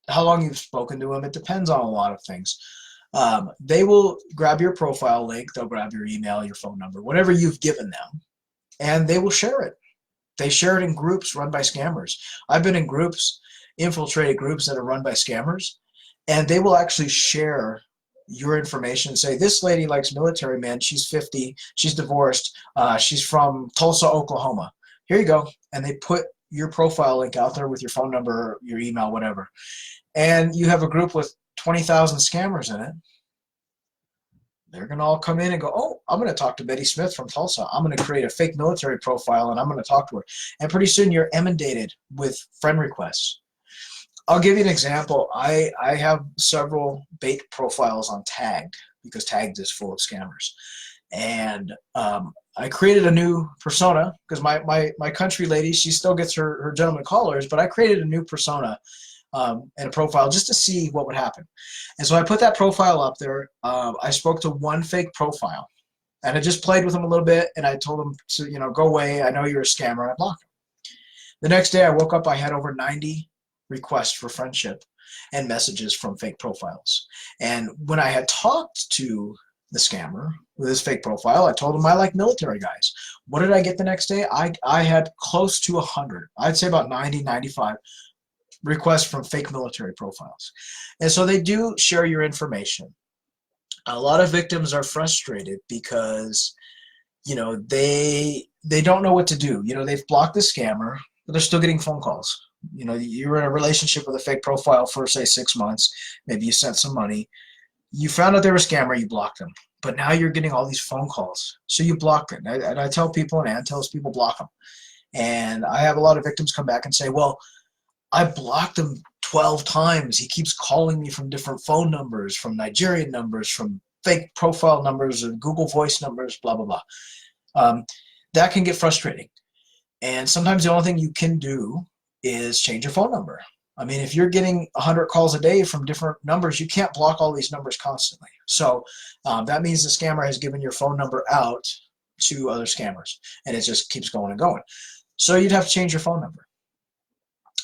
how long you've spoken to them. It depends on a lot of things. They will grab your profile link. They'll grab your email, your phone number, whatever you've given them, and they will share it. They share it in groups run by scammers. I've been in groups, infiltrated groups that are run by scammers, and they will actually share your information and say, this lady likes military men, she's 50, she's divorced, she's from Tulsa, Oklahoma. Here you go. And they put your profile link out there with your phone number, your email, whatever. And you have a group with 20,000 scammers in it. They're going to all come in and go, oh, I'm going to talk to Betty Smith from Tulsa. I'm going to create a fake military profile, and I'm going to talk to her. And pretty soon you're inundated with friend requests. I'll give you an example. I have several bait profiles on Tagged because Tagged is full of scammers. And I created a new persona because my country lady, she still gets her gentleman callers, but I created a new persona and a profile just to see what would happen. And so I put that profile up there. I spoke to one fake profile, and I just played with him a little bit, and I told him to, you know, go away. I know you're a scammer. And I blocked him. The next day I woke up, I had over 90 requests for friendship and messages from fake profiles. And when I had talked to the scammer with his fake profile, I told him I like military guys. What did I get the next day? I had close to 100. I'd say about 90, 95 requests from fake military profiles. And so they do share your information. A lot of victims are frustrated because, you know, they don't know what to do. You know, they've blocked the scammer, but they're still getting phone calls. You know, you're in a relationship with a fake profile for, say, 6 months. Maybe you sent some money. You found out they were a scammer, you blocked them. But now you're getting all these phone calls. So you block them. And I tell people, and Ann tells people, block them. And I have a lot of victims come back and say, well, I blocked him 12 times. He keeps calling me from different phone numbers, from Nigerian numbers, from fake profile numbers and Google Voice numbers, blah, blah, blah. That can get frustrating. And sometimes the only thing you can do is change your phone number. I mean, if you're getting 100 calls a day from different numbers, you can't block all these numbers constantly. So that means the scammer has given your phone number out to other scammers, and it just keeps going and going. So you'd have to change your phone number.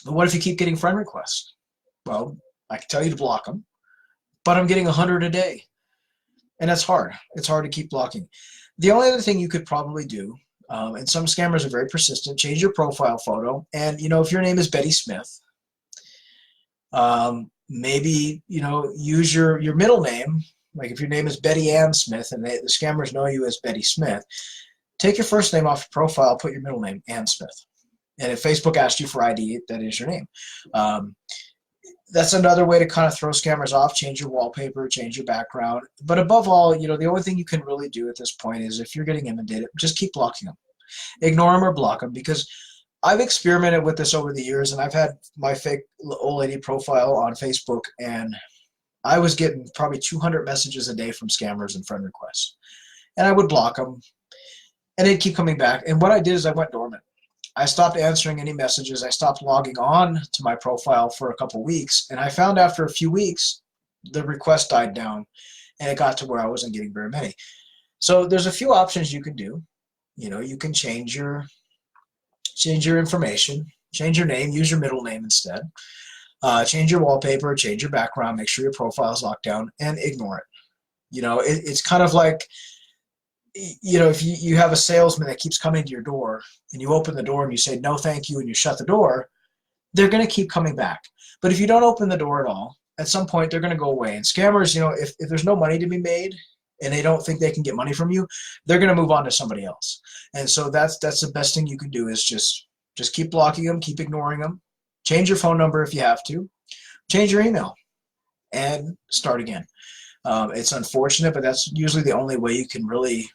But what if you keep getting friend requests? Well, I can tell you to block them, but I'm getting 100 a day, and that's hard. It's hard to keep blocking. The only other thing you could probably do, and some scammers are very persistent, change your profile photo. And, you know, if your name is Betty Smith, maybe, you know, use your middle name. Like if your name is Betty Ann Smith and the scammers know you as Betty Smith, take your first name off your profile, put your middle name, Ann Smith. And if Facebook asks you for ID, that is your name. That's another way to kind of throw scammers off. Change your wallpaper, change your background. But above all, you know, the only thing you can really do at this point is if you're getting inundated, just keep blocking them. Ignore them or block them, because I've experimented with this over the years, and I've had my fake old lady profile on Facebook, and I was getting probably 200 messages a day from scammers and friend requests. And I would block them, and they'd keep coming back. And what I did is I went dormant. I stopped answering any messages. I stopped logging on to my profile for a couple weeks, and I found after a few weeks, the request died down, and it got to where I wasn't getting very many. So there's a few options you can do. You know, you can change your information, change your name, use your middle name instead, change your wallpaper, change your background, make sure your profile is locked down, and ignore it. You know, it's kind of like, you know, if you have a salesman that keeps coming to your door and you open the door and you say no thank you and you shut the door, they're going to keep coming back. But if you don't open the door at all, at some point they're going to go away. And scammers, you know, if there's no money to be made and they don't think they can get money from you, they're going to move on to somebody else. And so that's the best thing you can do, is just keep blocking them, keep ignoring them, change your phone number if you have to, change your email, and start again. It's unfortunate, but that's usually the only way you can really,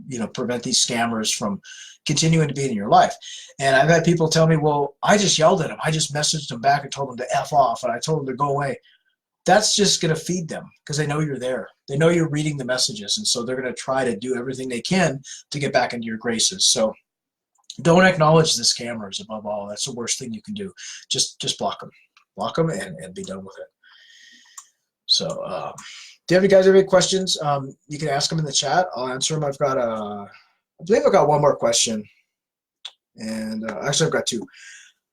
you know, prevent these scammers from continuing to be in your life. And I've had people tell me, well, I just yelled at them. I just messaged them back and told them to F off, and I told them to go away. That's just going to feed them, because they know you're there. They know you're reading the messages, and so they're going to try to do everything they can to get back into your graces. So don't acknowledge the scammers above all. That's the worst thing you can do. Just block them. Block them and be done with it. So do you guys have any questions? You can ask them in the chat. I'll answer them. I've got I believe I've got one more question. And actually I've got two.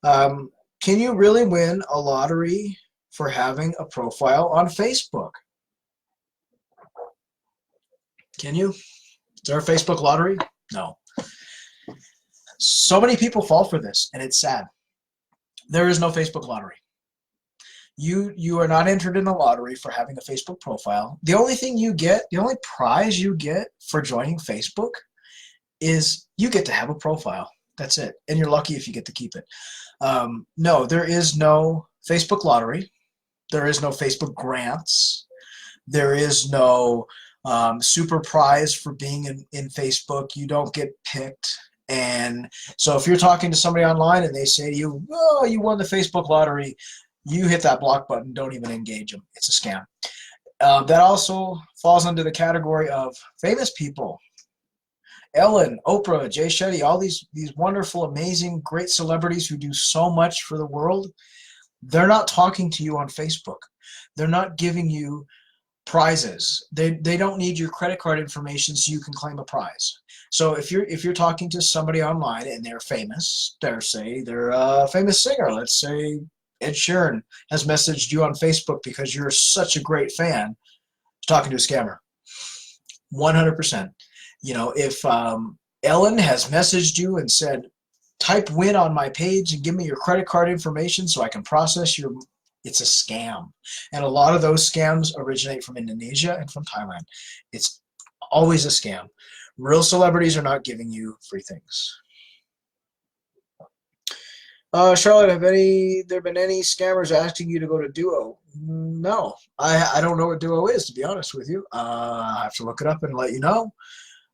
Can you really win a lottery for having a profile on Facebook? Can you? Is there a Facebook lottery? No. So many people fall for this, and it's sad. There is no Facebook lottery. You are not entered in the lottery for having a Facebook profile. The only thing you get, the only prize you get for joining Facebook is you get to have a profile. That's it. And you're lucky if you get to keep it. No, there is no Facebook lottery. There is no Facebook grants. There is no super prize for being in Facebook. You don't get picked. And so if you're talking to somebody online and they say to you, oh, you won the Facebook lottery, you hit that block button. Don't even engage them. It's a scam. That also falls under the category of famous people. Ellen, Oprah, Jay Shetty, all these wonderful, amazing, great celebrities who do so much for the world. They're not talking to you on Facebook. They're not giving you prizes. They don't need your credit card information so you can claim a prize. So if you're talking to somebody online and they're famous, they're a famous singer. Let's say Ed Sheeran has messaged you on Facebook because you're such a great fan. Talking to a scammer. 100%. You know, if Ellen has messaged you and said, type win on my page and give me your credit card information so I can process your, it's a scam. And a lot of those scams originate from Indonesia and from Thailand. It's always a scam. Real celebrities are not giving you free things. Charlotte, have there been any scammers asking you to go to Duo? No, I don't know what Duo is, to be honest with you. I have to look it up and let you know.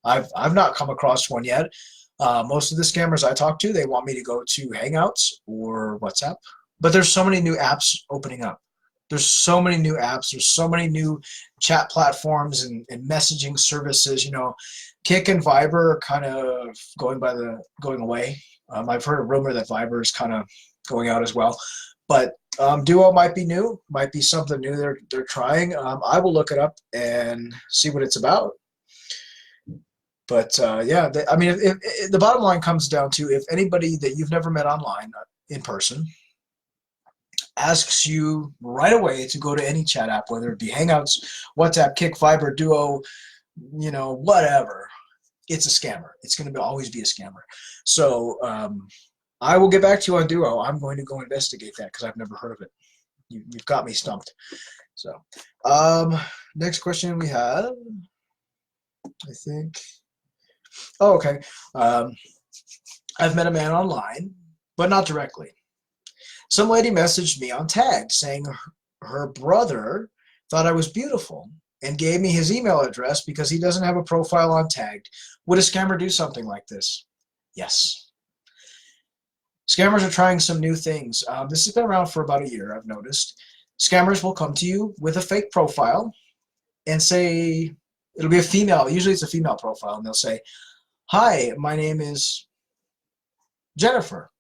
I've not come across one yet. Most of the scammers I talk to, they want me to go to Hangouts or WhatsApp. But there's so many new apps opening up. There's so many new apps. There's so many new chat platforms and messaging services. You know, Kik and Viber are kind of going away. I've heard a rumor that Viber is kind of going out as well. But Duo might be new, might be something new they're trying. I will look it up and see what it's about. But yeah, I mean, if the bottom line comes down to if anybody that you've never met online in person asks you right away to go to any chat app, whether it be Hangouts, WhatsApp, Kik, Viber, Duo, you know, whatever, it's a scammer. It's going to always be a scammer. So I will get back to you on Duo. I'm going to go investigate that because I've never heard of it. You've got me stumped. So next question we have, I think. Oh, okay. I've met a man online, but not directly. Some lady messaged me on Tagged saying her brother thought I was beautiful and gave me his email address because he doesn't have a profile on Tagged. Would a scammer do something like this? Yes. Scammers are trying some new things. This has been around for about a year, I've noticed. Scammers will come to you with a fake profile and say, it'll be a female, usually it's a female profile, and they'll say, hi, my name is Jennifer,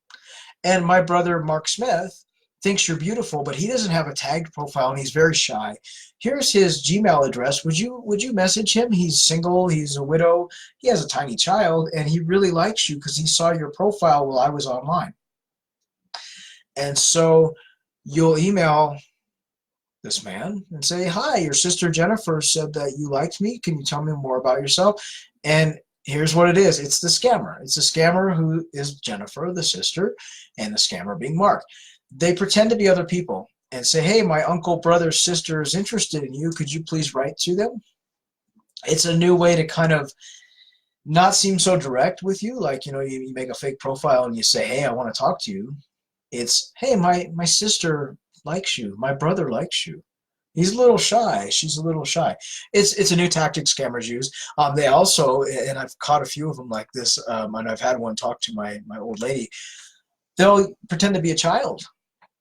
and my brother Mark Smith thinks you're beautiful, but he doesn't have a tagged profile and he's very shy. Here's his Gmail address. Would you message him? He's single, he's a widow, he has a tiny child, and he really likes you because he saw your profile while I was online. And so you'll email this man and say, hi, your sister Jennifer said that you liked me. Can you tell me more about yourself? And here's what it is. It's the scammer. It's the scammer who is Jennifer, the sister, and the scammer being Mark. They pretend to be other people and say, hey, my uncle, brother, sister is interested in you. Could you please write to them? It's a new way to kind of not seem so direct with you. Like, you know, you make a fake profile and you say, hey, I want to talk to you. It's, hey, my sister likes you. My brother likes you. He's a little shy. She's a little shy. It's a new tactic scammers use. They also, and I've caught a few of them like this, and I've had one talk to my old lady. They'll pretend to be a child.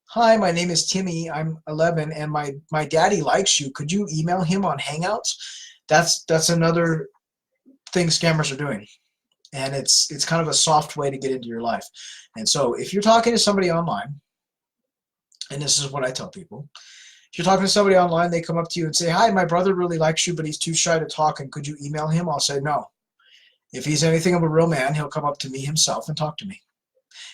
Hi, my name is Timmy. I'm 11, and my daddy likes you. Could you email him on Hangouts? That's another thing scammers are doing, and it's kind of a soft way to get into your life. And so if you're talking to somebody online, and this is what I tell people. If you're talking to somebody online, they come up to you and say, hi, my brother really likes you, but he's too shy to talk, and could you email him? I'll say no. If he's anything of a real man, he'll come up to me himself and talk to me.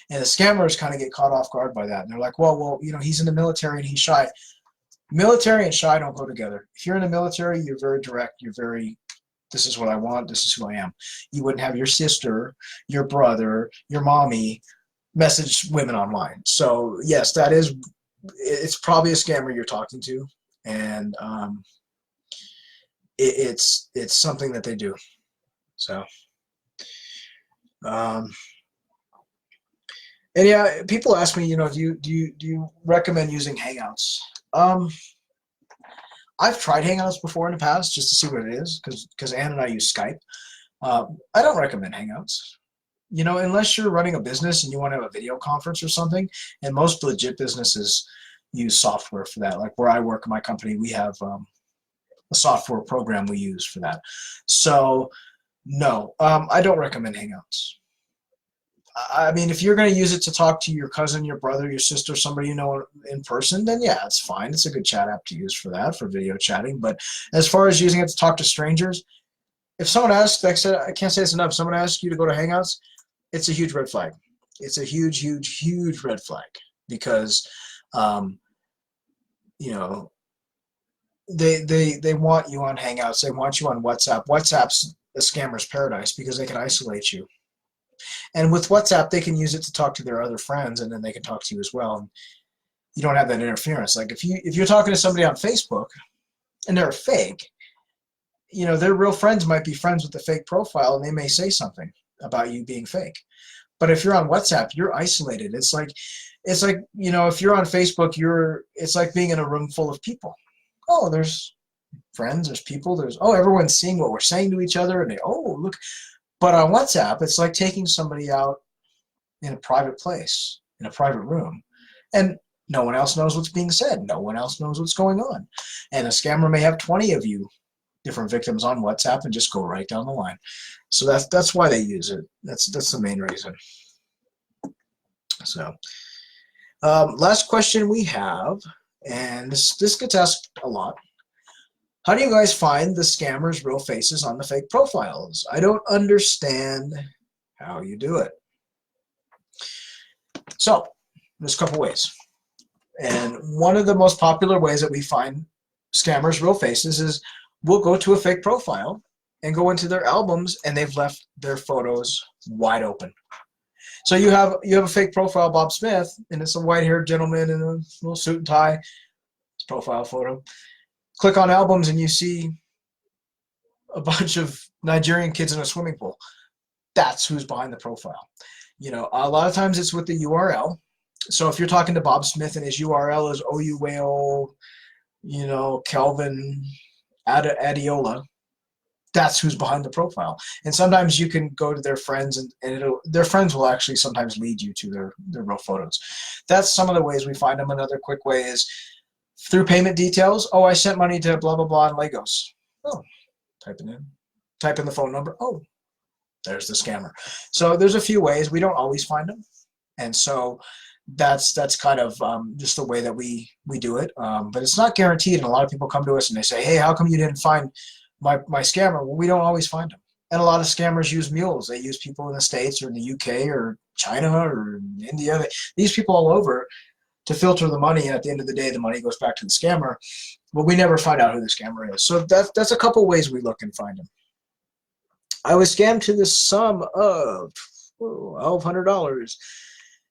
And the scammers kind of get caught off guard by that. And they're like, well, you know, he's in the military and he's shy. Military and shy don't go together. If you're in the military, you're very direct. You're very, this is what I want. This is who I am. You wouldn't have your sister, your brother, your mommy message women online. So yes, it's probably a scammer you're talking to, and it's something that they do. So, and yeah, people ask me, you know, do you recommend using Hangouts? I've tried Hangouts before in the past just to see what it is, because Ann and I use Skype. I don't recommend Hangouts. You know, unless you're running a business and you want to have a video conference or something, and most legit businesses use software for that. Like where I work in my company, we have a software program we use for that. So no, I don't recommend Hangouts. I mean, if you're going to use it to talk to your cousin, your brother, your sister, somebody you know in person, then yeah, it's fine. It's a good chat app to use for that, for video chatting. But as far as using it to talk to strangers, if someone asks, like I said, I can't say this enough, if someone asks you to go to Hangouts, it's a huge red flag. It's a huge, huge, huge red flag, because you know, they want you on Hangouts. They want you on WhatsApp. WhatsApp's a scammer's paradise because they can isolate you. And with WhatsApp, they can use it to talk to their other friends, and then they can talk to you as well. And you don't have that interference. Like if you're talking to somebody on Facebook and they're fake, you know, their real friends might be friends with the fake profile, and they may say something about you being fake. But if you're on WhatsApp, you're isolated. It's like, you know, if you're on Facebook, it's like being in a room full of people. Oh, there's friends, there's people, everyone's seeing what we're saying to each other, and look. But on WhatsApp, it's like taking somebody out in a private place, in a private room. And No one else knows what's being said. No one else knows what's going on. And a scammer may have 20 of you, different victims on WhatsApp, and just go right down the line. So that's why they use it. That's the main reason. So last question we have, and this gets asked a lot. How do you guys find the scammers' real faces on the fake profiles? I don't understand how you do it. So there's a couple ways. And one of the most popular ways that we find scammers' real faces is we'll go to a fake profile and go into their albums, and they've left their photos wide open. So you have a fake profile, Bob Smith, and it's a white-haired gentleman in a little suit and tie. It's a profile photo. Click on albums, and you see a bunch of Nigerian kids in a swimming pool. That's who's behind the profile. You know, a lot of times it's with the URL. So if you're talking to Bob Smith and his URL is OUAO, you know, Kelvin Adiola, that's who's behind the profile. And sometimes you can go to their friends, and their friends will actually sometimes lead you to their real photos. That's some of the ways we find them. Another quick way is through payment details. Oh, I sent money to blah, blah, blah in Lagos. Oh, type it in. Type in the phone number. Oh, there's the scammer. So there's a few ways. We don't always find them. And so that's kind of just the way that we do it. But it's not guaranteed. And a lot of people come to us and they say, hey, how come you didn't find my scammer? Well, we don't always find them. And a lot of scammers use mules. They use people in the States or in the UK or China or India. These people all over to filter the money. And at the end of the day, the money goes back to the scammer. But we never find out who the scammer is. So that's a couple ways we look and find them. I was scammed to the sum of $1,200.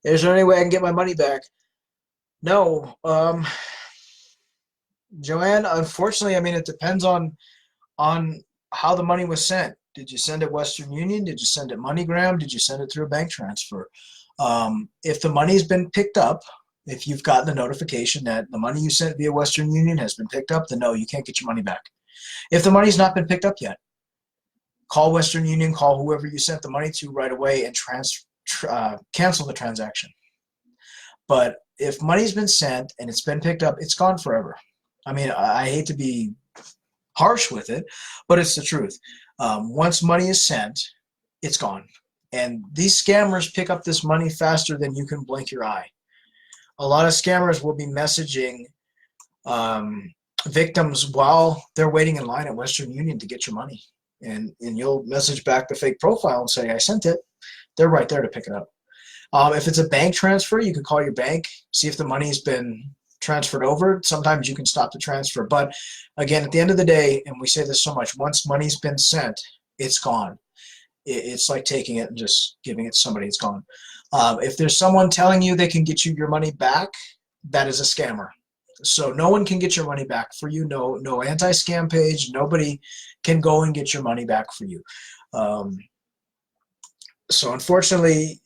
Is there any way I can get my money back? No. Joanne, unfortunately, I mean, it depends on how the money was sent. Did you send it Western Union? Did you send it MoneyGram? Did you send it through a bank transfer? If the money's been picked up, if you've gotten the notification that the money you sent via Western Union has been picked up, then no, you can't get your money back. If the money's not been picked up yet, call Western Union, call whoever you sent the money to right away and cancel the transaction. But if money's been sent and it's been picked up, it's gone forever. I mean, I hate to be harsh with it, but it's the truth. Once money is sent, it's gone. And these scammers pick up this money faster than you can blink your eye. A lot of scammers will be messaging victims while they're waiting in line at Western Union to get your money. And you'll message back the fake profile and say, I sent it. They're right there to pick it up. If it's a bank transfer, you could call your bank, see if the money's been transferred over. Sometimes you can stop the transfer. But again, at the end of the day, and we say this so much, once money's been sent, it's gone. It's like taking it and just giving it to somebody. It's gone. If there's someone telling you they can get you your money back, that is a scammer. So no one can get your money back for you. No anti-scam page. Nobody can go and get your money back for you. So unfortunately,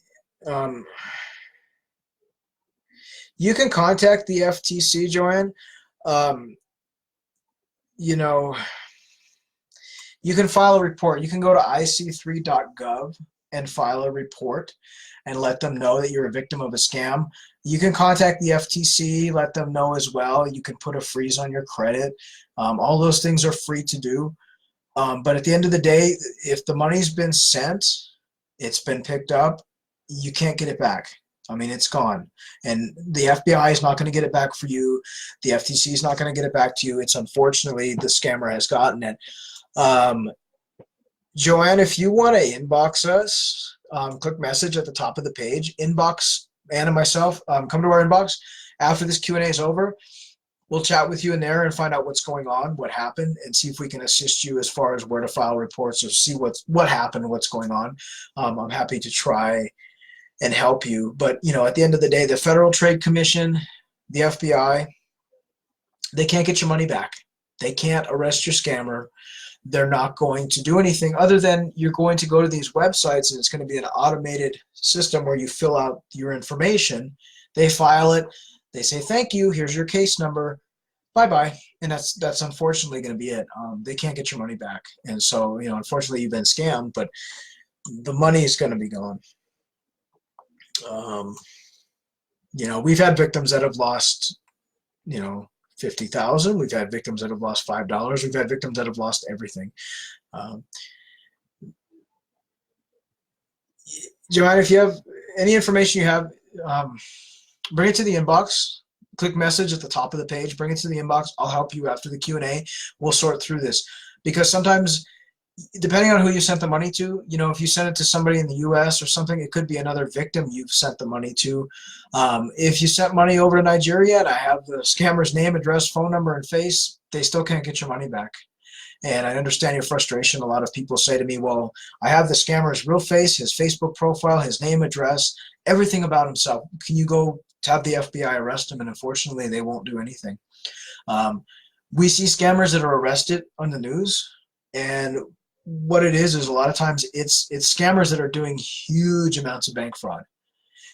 you can contact the FTC, Joanne. You know, you can file a report. You can go to ic3.gov and file a report and let them know that you're a victim of a scam. You can contact the FTC, let them know as well. You can put a freeze on your credit. All those things are free to do. But at the end of the day, if the money's been sent, it's been picked up, you can't get it back. I mean, it's gone. And the FBI is not going to get it back for you. The FTC is not going to get it back to you. It's unfortunately the scammer has gotten it. Joanne, if you want to inbox us, click message at the top of the page. Inbox Ann and myself. Come to our inbox. After this Q&A is over, we'll chat with you in there and find out what's going on, what happened, and see if we can assist you as far as where to file reports or see what happened, what's going on. I'm happy to try and help you. But, you know, at the end of the day, the Federal Trade Commission, the FBI, they can't get your money back. They can't arrest your scammer. They're not going to do anything other than you're going to go to these websites, and it's going to be an automated system where you fill out your information. They file it. They say, thank you. Here's your case number. Bye-bye. And that's unfortunately going to be it. They can't get your money back. And so, you know, unfortunately, you've been scammed, but the money is going to be gone. We've had victims that have lost, 50,000. We've had victims that have lost $5. We've had victims that have lost everything. Um, Joanne, if you have any information you have, bring it to the inbox. Click message at the top of the page. Bring it to the inbox. I'll help you after the Q&A. We'll sort through this, because sometimes, depending on who you sent the money to, if you sent it to somebody in the US or something, it could be another victim you've sent the money to. If you sent money over to Nigeria and I have the scammer's name, address, phone number, and face, they still can't get your money back. And I understand your frustration. A lot of people say to me, well, I have the scammer's real face, his Facebook profile, his name, address, everything about himself. Can you go to have the FBI arrest him? And unfortunately, they won't do anything. We see scammers that are arrested on the news, and what it is a lot of times it's scammers that are doing huge amounts of bank fraud.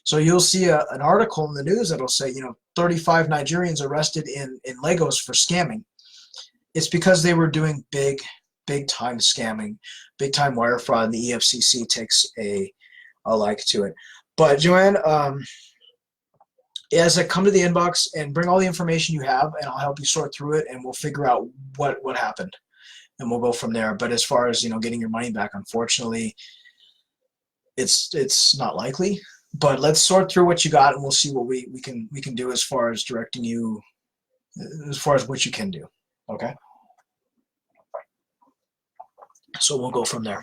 So you'll see an article in the news that'll say, 35 Nigerians arrested in Lagos for scamming. It's because they were doing big time scamming, big time wire fraud, and the EFCC takes a like to it. But Joanne, as I come to the inbox, and bring all the information you have, and I'll help you sort through it, and we'll figure out what happened, and we'll go from there. But as far as getting your money back, unfortunately, it's not likely. But let's sort through what you got, and we'll see what we can do as far as directing you, as far as what you can do. Okay. So we'll go from there.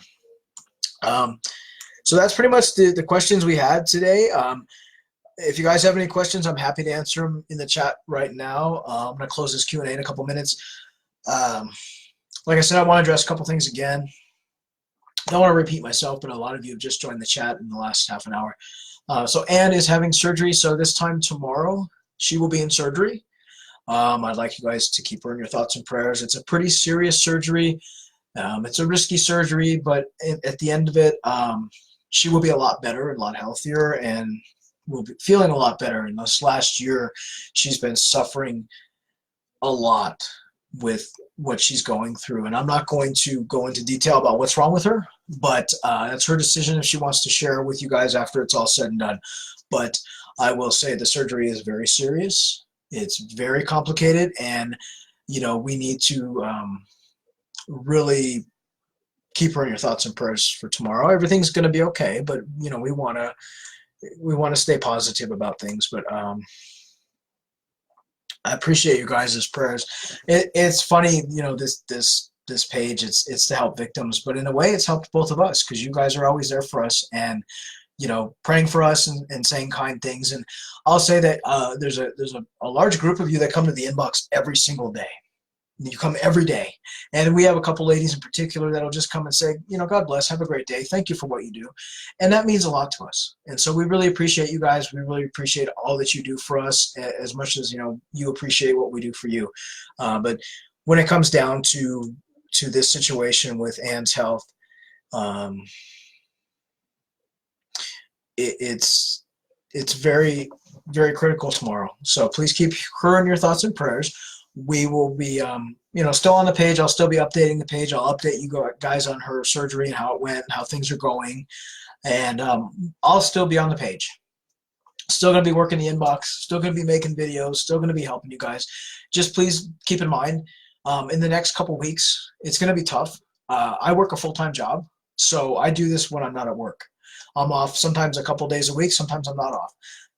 So that's pretty much the questions we had today. If you guys have any questions, I'm happy to answer them in the chat right now. I'm going to close this Q&A in a couple minutes. Like I said, I want to address a couple things again. I don't want to repeat myself, but a lot of you have just joined the chat in the last half an hour. So Anne is having surgery. So this time tomorrow, she will be in surgery. I'd like you guys to keep her in your thoughts and prayers. It's a pretty serious surgery. It's a risky surgery, but at the end of it, she will be a lot better, a lot healthier, and will be feeling a lot better. In this last year, she's been suffering a lot with what she's going through. And I'm not going to go into detail about what's wrong with her, but that's her decision if she wants to share with you guys after it's all said and done. But I will say the surgery is very serious. It's very complicated, and we need to really keep her in your thoughts and prayers for tomorrow. Everything's going to be okay, but we want to stay positive about things. But I appreciate you guys' prayers. It's funny, this page, it's to help victims, but in a way it's helped both of us, because you guys are always there for us and praying for us and saying kind things. And I'll say that there's a large group of you that come to the inbox every single day. You come every day, and we have a couple ladies in particular that'll just come and say, God bless, have a great day, thank you for what you do. And that means a lot to us. And so we really appreciate you guys. We really appreciate all that you do for us, as much as you appreciate what we do for you. But when it comes down to this situation with Anne's health, it's very, very critical tomorrow. So please keep her in your thoughts and prayers. We will be, still on the page. I'll still be updating the page. I'll update you guys on her surgery and how it went and how things are going. And I'll still be on the page. Still going to be working the inbox. Still going to be making videos. Still going to be helping you guys. Just please keep in mind, in the next couple weeks, it's going to be tough. I work a full-time job, so I do this when I'm not at work. I'm off sometimes a couple days a week. Sometimes I'm not off.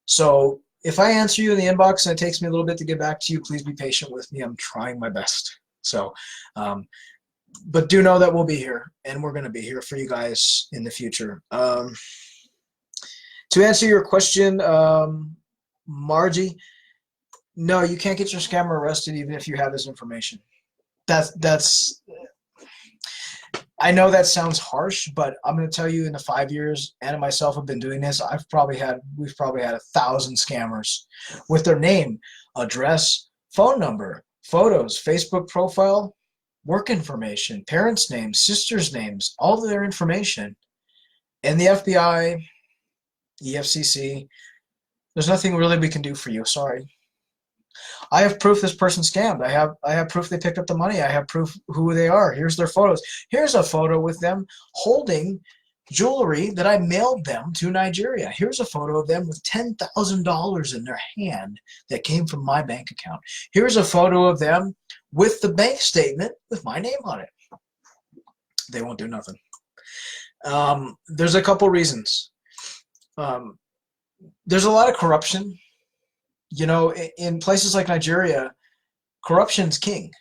So if I answer you in the inbox and it takes me a little bit to get back to you, please be patient with me. I'm trying my best. So, but do know that we'll be here, and we're going to be here for you guys in the future. To answer your question, Margie, no, you can't get your scammer arrested even if you have his information. That's I know that sounds harsh, but I'm going to tell you, in the 5 years Anna and myself have been doing this, we've probably had 1,000 scammers with their name, address, phone number, photos, Facebook profile, work information, parents' names, sisters' names, all of their information. And the FBI, EFCC, there's nothing really we can do for you. Sorry. I have proof this person scammed. I have proof they picked up the money. I have proof who they are. Here's their photos. Here's a photo with them holding jewelry that I mailed them to Nigeria. Here's a photo of them with $10,000 in their hand that came from my bank account. Here's a photo of them with the bank statement with my name on it. They won't do nothing. There's a couple reasons. There's a lot of corruption. You know, in places like Nigeria, corruption's king.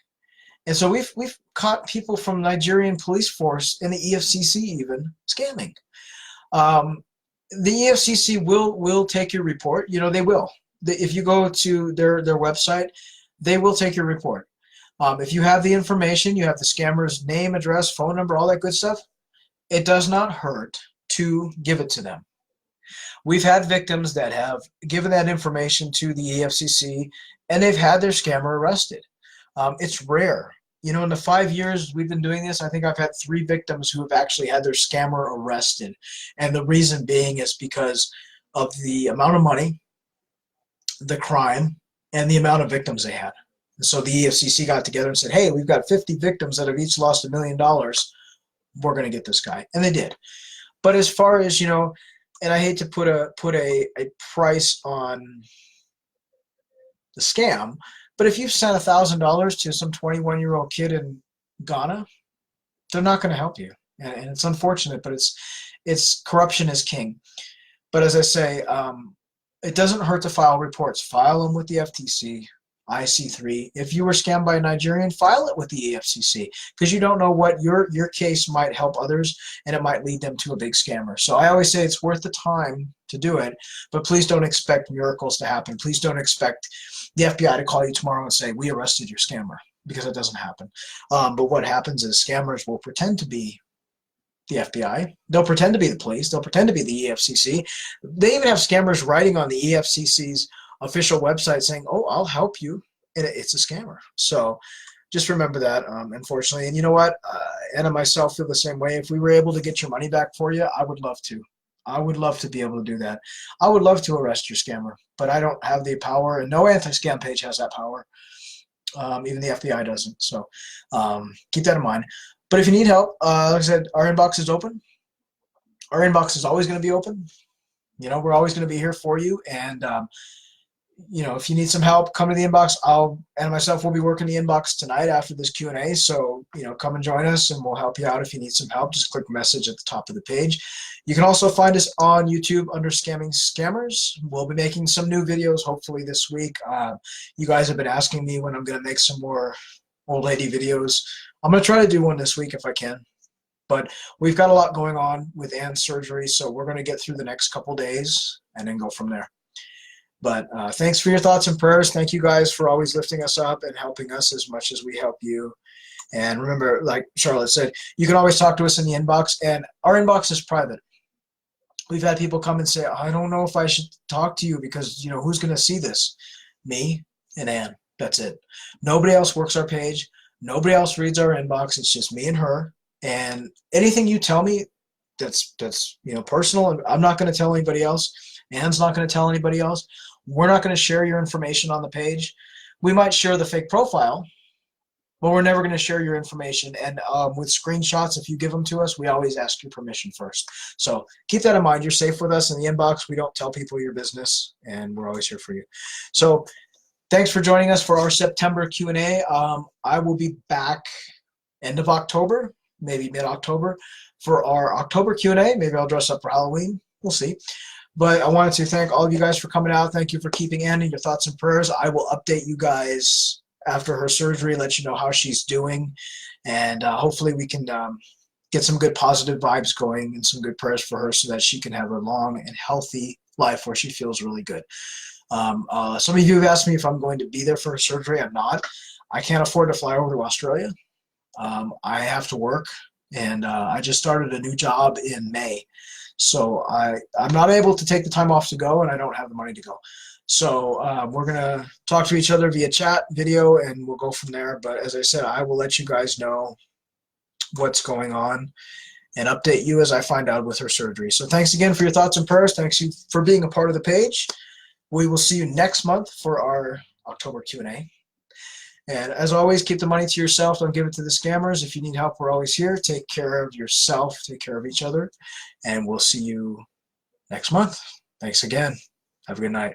And so we've caught people from Nigerian police force and the EFCC even scamming. The EFCC will take your report. You know, they will. If you go to their website, they will take your report. If you have the information, you have the scammer's name, address, phone number, all that good stuff, it does not hurt to give it to them. We've had victims that have given that information to the EFCC and they've had their scammer arrested. It's rare. You know, in the 5 years we've been doing this, I think I've had 3 victims who have actually had their scammer arrested. And the reason being is because of the amount of money, the crime, and the amount of victims they had. And so the EFCC got together and said, hey, we've got 50 victims that have each lost $1 million. We're going to get this guy. And they did. But as far as, you know, and I hate to put a price on the scam, but if you've sent $1,000 to some 21-year-old kid in Ghana, they're not going to help you. And it's unfortunate, but it's corruption is king. But as I say, it doesn't hurt to file reports. File them with the FTC, IC3. If you were scammed by a Nigerian, file it with the EFCC because you don't know what your case might help others and it might lead them to a big scammer. So I always say it's worth the time to do it, but please don't expect miracles to happen. Please don't expect the FBI to call you tomorrow and say, we arrested your scammer, because it doesn't happen. But what happens is scammers will pretend to be the FBI. They'll pretend to be the police. They'll pretend to be the EFCC. They even have scammers writing on the EFCC's official website saying, oh, I'll help you. And it's a scammer. So just remember that, unfortunately. And you know what? Anna and myself feel the same way. If we were able to get your money back for you, I would love to. I would love to be able to do that. I would love to arrest your scammer, but I don't have the power, and no anti-scam page has that power. Even the FBI doesn't. So keep that in mind. But if you need help, like I said, our inbox is open. Our inbox is always going to be open. You know, we're always going to be here for you. And, you know, if you need some help, come to the inbox. And myself will be working the inbox tonight after this Q&A. So, you know, come and join us and we'll help you out if you need some help. Just click message at the top of the page. You can also find us on YouTube under Scamming Scammers. We'll be making some new videos hopefully this week. You guys have been asking me when I'm going to make some more old lady videos. I'm going to try to do one this week if I can. But we've got a lot going on with Anne's surgery, so we're going to get through the next couple days and then go from there. But thanks for your thoughts and prayers. Thank you guys for always lifting us up and helping us as much as we help you. And remember, like Charlotte said, you can always talk to us in the inbox, and our inbox is private. We've had people come and say, I don't know if I should talk to you because, you know, who's going to see this? Me and Anne. That's it. Nobody else works our page. Nobody else reads our inbox. It's just me and her. And anything you tell me that's you know, personal, and I'm not going to tell anybody else. Anne's not going to tell anybody else. We're not going to share your information on the page. We might share the fake profile, but we're never going to share your information. And with screenshots, if you give them to us, we always ask your permission first. So keep that in mind. You're safe with us in the inbox. We don't tell people your business, and we're always here for you. So thanks for joining us for our September Q&A. I will be back end of October, maybe mid-October, for our October Q&A. Maybe I'll dress up for Halloween. We'll see. But I wanted to thank all of you guys for coming out. Thank you for keeping Anne in your thoughts and prayers. I will update you guys after her surgery, let you know how she's doing. And hopefully we can get some good positive vibes going and some good prayers for her so that she can have a long and healthy life where she feels really good. Some of you have asked me if I'm going to be there for her surgery. I'm not. I can't afford to fly over to Australia. I have to work, and I just started a new job in May. So I'm not able to take the time off to go, and I don't have the money to go. So we're going to talk to each other via chat, video, and we'll go from there. But as I said, I will let you guys know what's going on and update you as I find out with her surgery. So thanks again for your thoughts and prayers. Thanks you for being a part of the page. We will see you next month for our October Q&A. And as always, keep the money to yourself. Don't give it to the scammers. If you need help, we're always here. Take care of yourself. Take care of each other. And we'll see you next month. Thanks again. Have a good night.